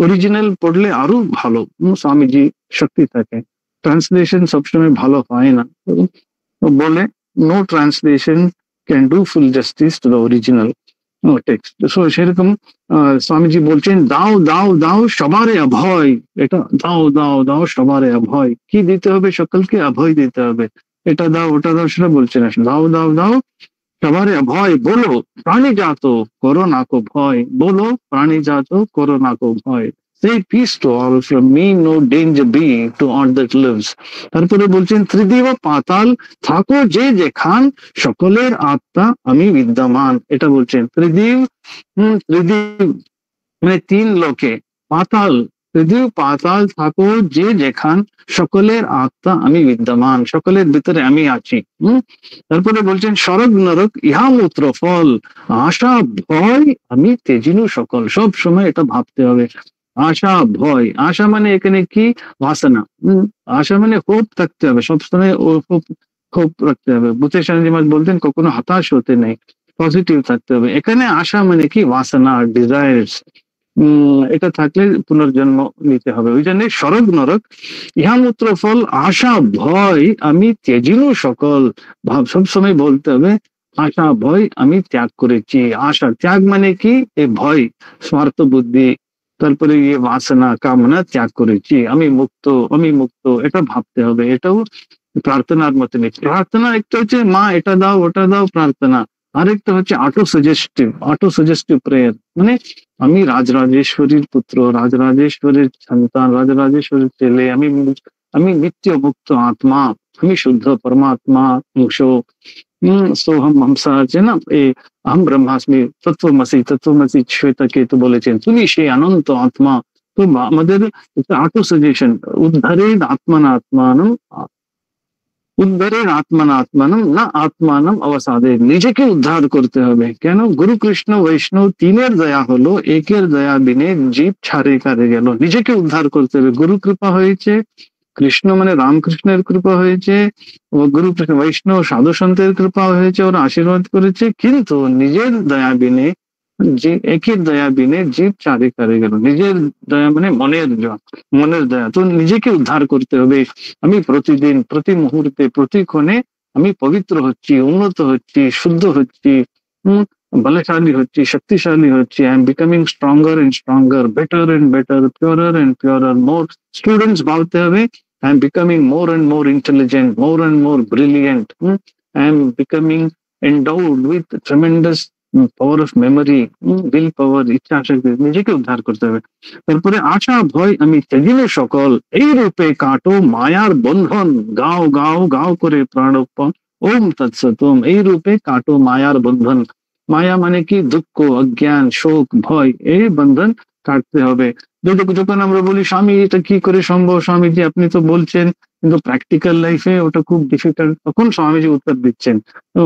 অরিজিনাল পড়লে আরো ভালো, স্বামীজি শক্তি থাকে। ট্রান্সলেশন সবসময় ভালো হয় না। বলে no translation can do full justice to the original text. So সেরকম স্বামীজি বলছেন দাও দাও দাও সবারে অভয়, এটা দাও দাও দাও সবারে অভয়, কি দিতে হবে? সকলকে অভয় দিতে হবে, এটা দাও ওটা দাও সেটা বলছে না, দাও দাও দাও সবারে অভয়, বলো প্রাণী জাত করো না কো ভয়, বলো প্রাণী জাত করো না কো ভয়, say peace to all, from me no danger be to all that lives। তারপরে বলছেন ত্রিদিব পাতাল থাকো যে যেখান, সকলের আত্মা আমি বিদ্যমান, এটা বলছেন ত্রিদিব। ত্রিদিব মানে তিন লোকে, পাতাল, ত্রিদিব পাতাল থাকো যে যেখান, সকলের আত্মা আমি বিদ্যমান, সকলের ভিতরে আমি আছি। তারপরে বলছেন স্বর্গ নরক ইহা মূত্র ফল, আশা ভয় আমি তেজিনু সকল, সব সময় এটা ভাবতে হবে। আশা ভয়, আশা মানে এখানে কি? বাসনা। আশা মানে হোপ থাকতে হবে সবসময়, ও হোপ হোপ রাখতে হবে। বুদ্ধের স্বামীজি মহারাজ বলতেন কখনো হতাশ হতে নেই, পজিটিভ থাকতে হবে। এখানে আশা মানে কি? বাসনা, ডিজায়ার্স, এটা থাকলে পুনর্জন্ম নিতে হবে। ওই জন্য স্বর্গ নরক ইহামূত্র ফল, আশা ভয় আমি ত্যাজিনু সকল, ভাব সবসময় বলতে হবে আশা ভয় আমি ত্যাগ করেছি। আশা ত্যাগ মানে কি? এই ভয়, স্বার্থ বুদ্ধি, তারপরে ইয়ে বাসনা কামনা ত্যাগ করেছি, আমি মুক্ত, আমি মুক্ত, এটা ভাবতে হবে। এটাও প্রার্থনার মতো নেই। প্রার্থনা একটা হচ্ছে মা এটা দাও ওটা দাও প্রার্থনা, আরেকটা হচ্ছে অটো সাজেস্টিভ প্রেয়ার, মানে আমি রাজরাজেশ্বরীর পুত্র, রাজরাজেশ্বরীর সন্তান, রাজরাজেশ্বরীর ছেলে, আমি নিত্য মুক্ত আত্মা, আমি শুদ্ধ পরমাত্মা অংশ। সোহম হমসা আছে না, এই আহম ব্রহ্মাস্মি তত্ত্বমসি শ্বেতাকেতু বলেছেন তুমি সেই অনন্ত আত্মা। তো আমাদের অটো সাজেশন, উদ্ধারের আত্মানাত্মানম, উদ্ধারের আত্মানাত্মানম না আত্মানম অবসাদে, নিজেকে উদ্ধার করতে হবে। কেন? গুরু কৃষ্ণ বৈষ্ণব তিনের দয়া হলো, একের দয়া বিনে জীব ছাড়ে কারে গেল। নিজেকে উদ্ধার করতে হবে। গুরু কৃপা হয়েছে, কৃষ্ণ মানে রামকৃষ্ণের কৃপা হয়েছে, ও গুরু কৃষ্ণ বৈষ্ণব সাধু সন্তের কৃপা হয়েছে, ওরা আশীর্বাদ করেছে, কিন্তু নিজের দয়া বিনে, যে একের দয়া বিনে জীব চারে কারে গেল। নিজের দয়া মানে মনের দয়া। তো নিজেকে উদ্ধার করতে হবে। আমি প্রতিদিন, প্রতি মুহূর্তে, প্রতি ক্ষণে আমি পবিত্র হচ্ছি, উন্নত হচ্ছি, শুদ্ধ হচ্ছি, বলশালী হচ্ছি, শক্তিশালী হচ্ছি। I am becoming stronger and stronger, better and better, purer and purer. More students ভাবতে হবে I am becoming more and more intelligent, more and more brilliant. I am becoming endowed with tremendous power of memory, will পাওয়ার, ইচ্ছা শক্তি। নিজেকে উদ্ধার করতে হবে। তারপরে আশা ভয় আমি ত্যাজিলে সকল, এই রূপে কাটো মায়ার বন্ধন, গাও গাও গাও করে প্রাণপণ ওম তৎসতম, এই রূপে কাটো মায়ার বন্ধন। মায়া মানে কি? দুঃখ, অজ্ঞান, শোক, ভয়, এই বন্ধন কাটতে হবে। যখন আমরা বলি স্বামী এটা কি করে সম্ভব, স্বামীজি আপনি তো বলছেন, কিন্তু প্র্যাকটিক্যাল লাইফে ওটা খুব ডিফিকাল্ট, তখন স্বামীজি উত্তর দিচ্ছেন।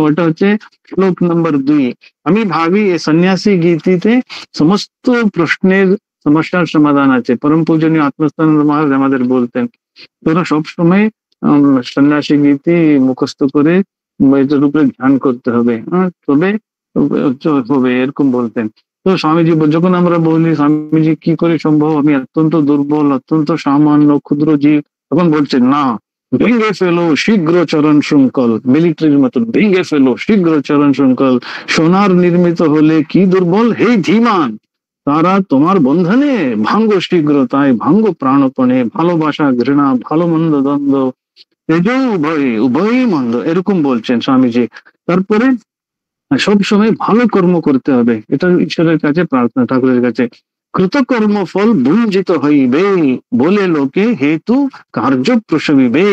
ওটা হচ্ছে শ্লোক নম্বর 2। আমি ভাবি এই সন্ন্যাসী গীতিতে সমস্ত প্রশ্নের, সমস্যার সমাধান আছে। পরম পূজনীয় আত্মস্থানন্দ মহারাজ আমাদের বলতেন তোরা সবসময় সন্ন্যাসী গীতি মুখস্থ করে এটার উপরে ধ্যান করতে হবে, তবে হবে, এরকম বলতেন। তো স্বামীজি যখন আমরা বলি স্বামীজি কি করে সম্ভব, আমি অত্যন্ত দুর্বল, অত্যন্ত সামান্য ক্ষুদ্র জীব, তখন বলছেন না, ভেঙে ফেলো শীঘ্র চরণ শৃঙ্খল, মিলিটারির মতন ভেঙে ফেলো শীঘ্র চরণ শৃঙ্খল। সোনার নির্মিত হলে কি দুর্বল, হে ধীমান তারা তোমার বন্ধনে, ভাঙ্গ শীঘ্র তাই ভাঙ্গ প্রাণপণে, ভালোবাসা ঘৃণা ভালো মন্দ দ্বন্দ্ব তেজ উভয় উভয়ই মন্দ, এরকম বলছেন স্বামীজি। তারপরে সব সময় ভালো কর্ম করতে হবে, এটা ঈশ্বরের কাছে প্রার্থনা, ঠাকুরের কাছে। কৃতকর্ম ফল ভুঞ্জিত হইবে বলে লোকে হেতু কার্য প্রসবিবে,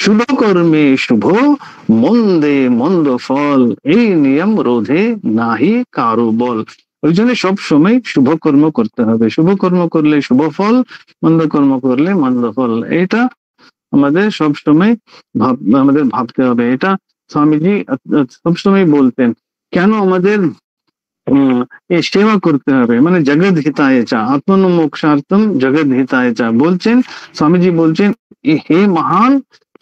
শুভ কর্মে শুভ মন্দে মন্দ ফল, এই নিয়ম রোধে নাহি কারো বল। ওই জন্য সব সময় শুভ কর্ম করতে হবে। শুভ কর্ম করলে শুভ ফল, মন্দ কর্ম করলে মন্দ ফল, এটা আমাদের সব সময় আমাদের ভাবতে হবে। এটা স্বামীজি সবসময় বলতেন। কেন আমাদের এই সেবা করতে হবে, মানে জগৎ হিতায় চা, আত্মনমোক্ষার্থম জগৎ হিতায় চা বলছেন স্বামীজি। বলছেন হে মহান,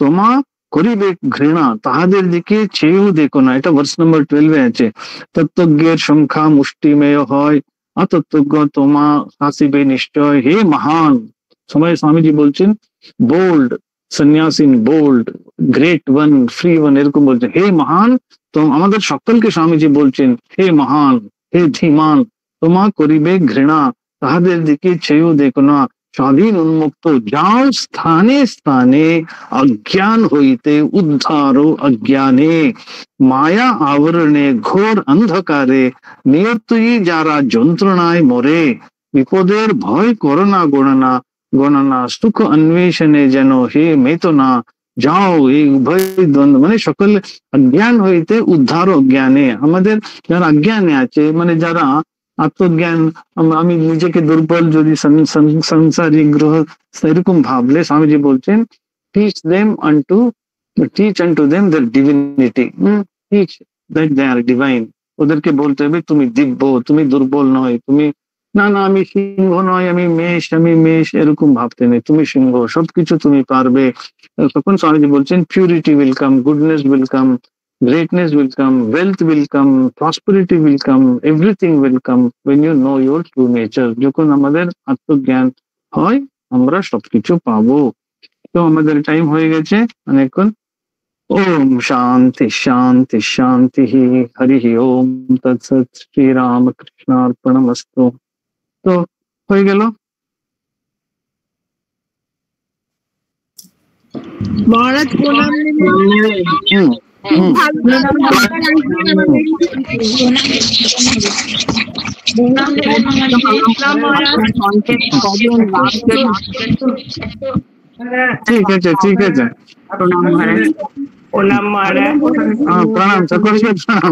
তোমা করিবে ঘৃণা, তাহাদের দিকে চেয়েও দেখো না, এটা ভার্স নম্বর 12 আছে। তত্ত্বজ্ঞের সংখ্যা মুষ্টিমেয় হয়, অতত্ত্বজ্ঞ তোমা হাসিবে নিশ্চয়। হে মহান, সময় স্বামীজি বলছেন বোল্ড, সন্ন্যাসী bold, great one, free one, এরকম বলছেন হে মহান। তো আমাদের সকলকে স্বামীজি বলছেন হে মহান, হে ধীমান, তোমা করিবে ঘৃণা, তাহাদের দিকে চেয়েও দেখো না, স্বাধীন উন্মুক্ত যাও স্থানে স্থানে, অজ্ঞান হইতে উদ্ধার অজ্ঞানে, মায়া আবরণে ঘোর অন্ধকারে, নিয়তই যারা যন্ত্রণায় মরে, বিপদের ভয় করো না গণনা, গণনা সুখ অন্বেষণে যেন হে মেতনা, যাও এই উভয় দ্বন্দ্ব মানে সকল অজ্ঞান হইতে উদ্ধার অজ্ঞানে। আমাদের যারা অজ্ঞানে আছে মানে যারা আত্মজ্ঞান, আমি নিজেকে দুর্বল যদি সংসারিক গ্রহ এরকম ভাবলে, স্বামীজি বলছেন teach them unto teach unto them their divinity, teach that they are divine। ওদেরকে বলতে হবে তুমি দিব্য, তুমি দুর্বল নয়, তুমি না না আমি সিংহ নয়, আমি মেষ, এরকম ভাবতে নেই, তুমি সিংহ, সবকিছু তুমি পারবে। তখন স্বামীজি বলছেন purity will come, goodness will come, greatness will come, wealth will come, prosperity will come, everything will come when you know your true nature। যখন আমাদের আত্মজ্ঞান হয় আমরা সবকিছু পাবো। তো আমাদের টাইম হয়ে গেছে অনেকক্ষণ। ওম শান্তি শান্তি শান্তি, হরি ওম তৎসৎ, শ্রী রামকৃষ্ণার্পণমস্তু। তো হয়ে গেল। মহারাজ প্রণাম নেবেন। ঠিক আছে ঠিক আছে, প্রণাম মহারাজ। প্রণাম সকলকে প্রণাম।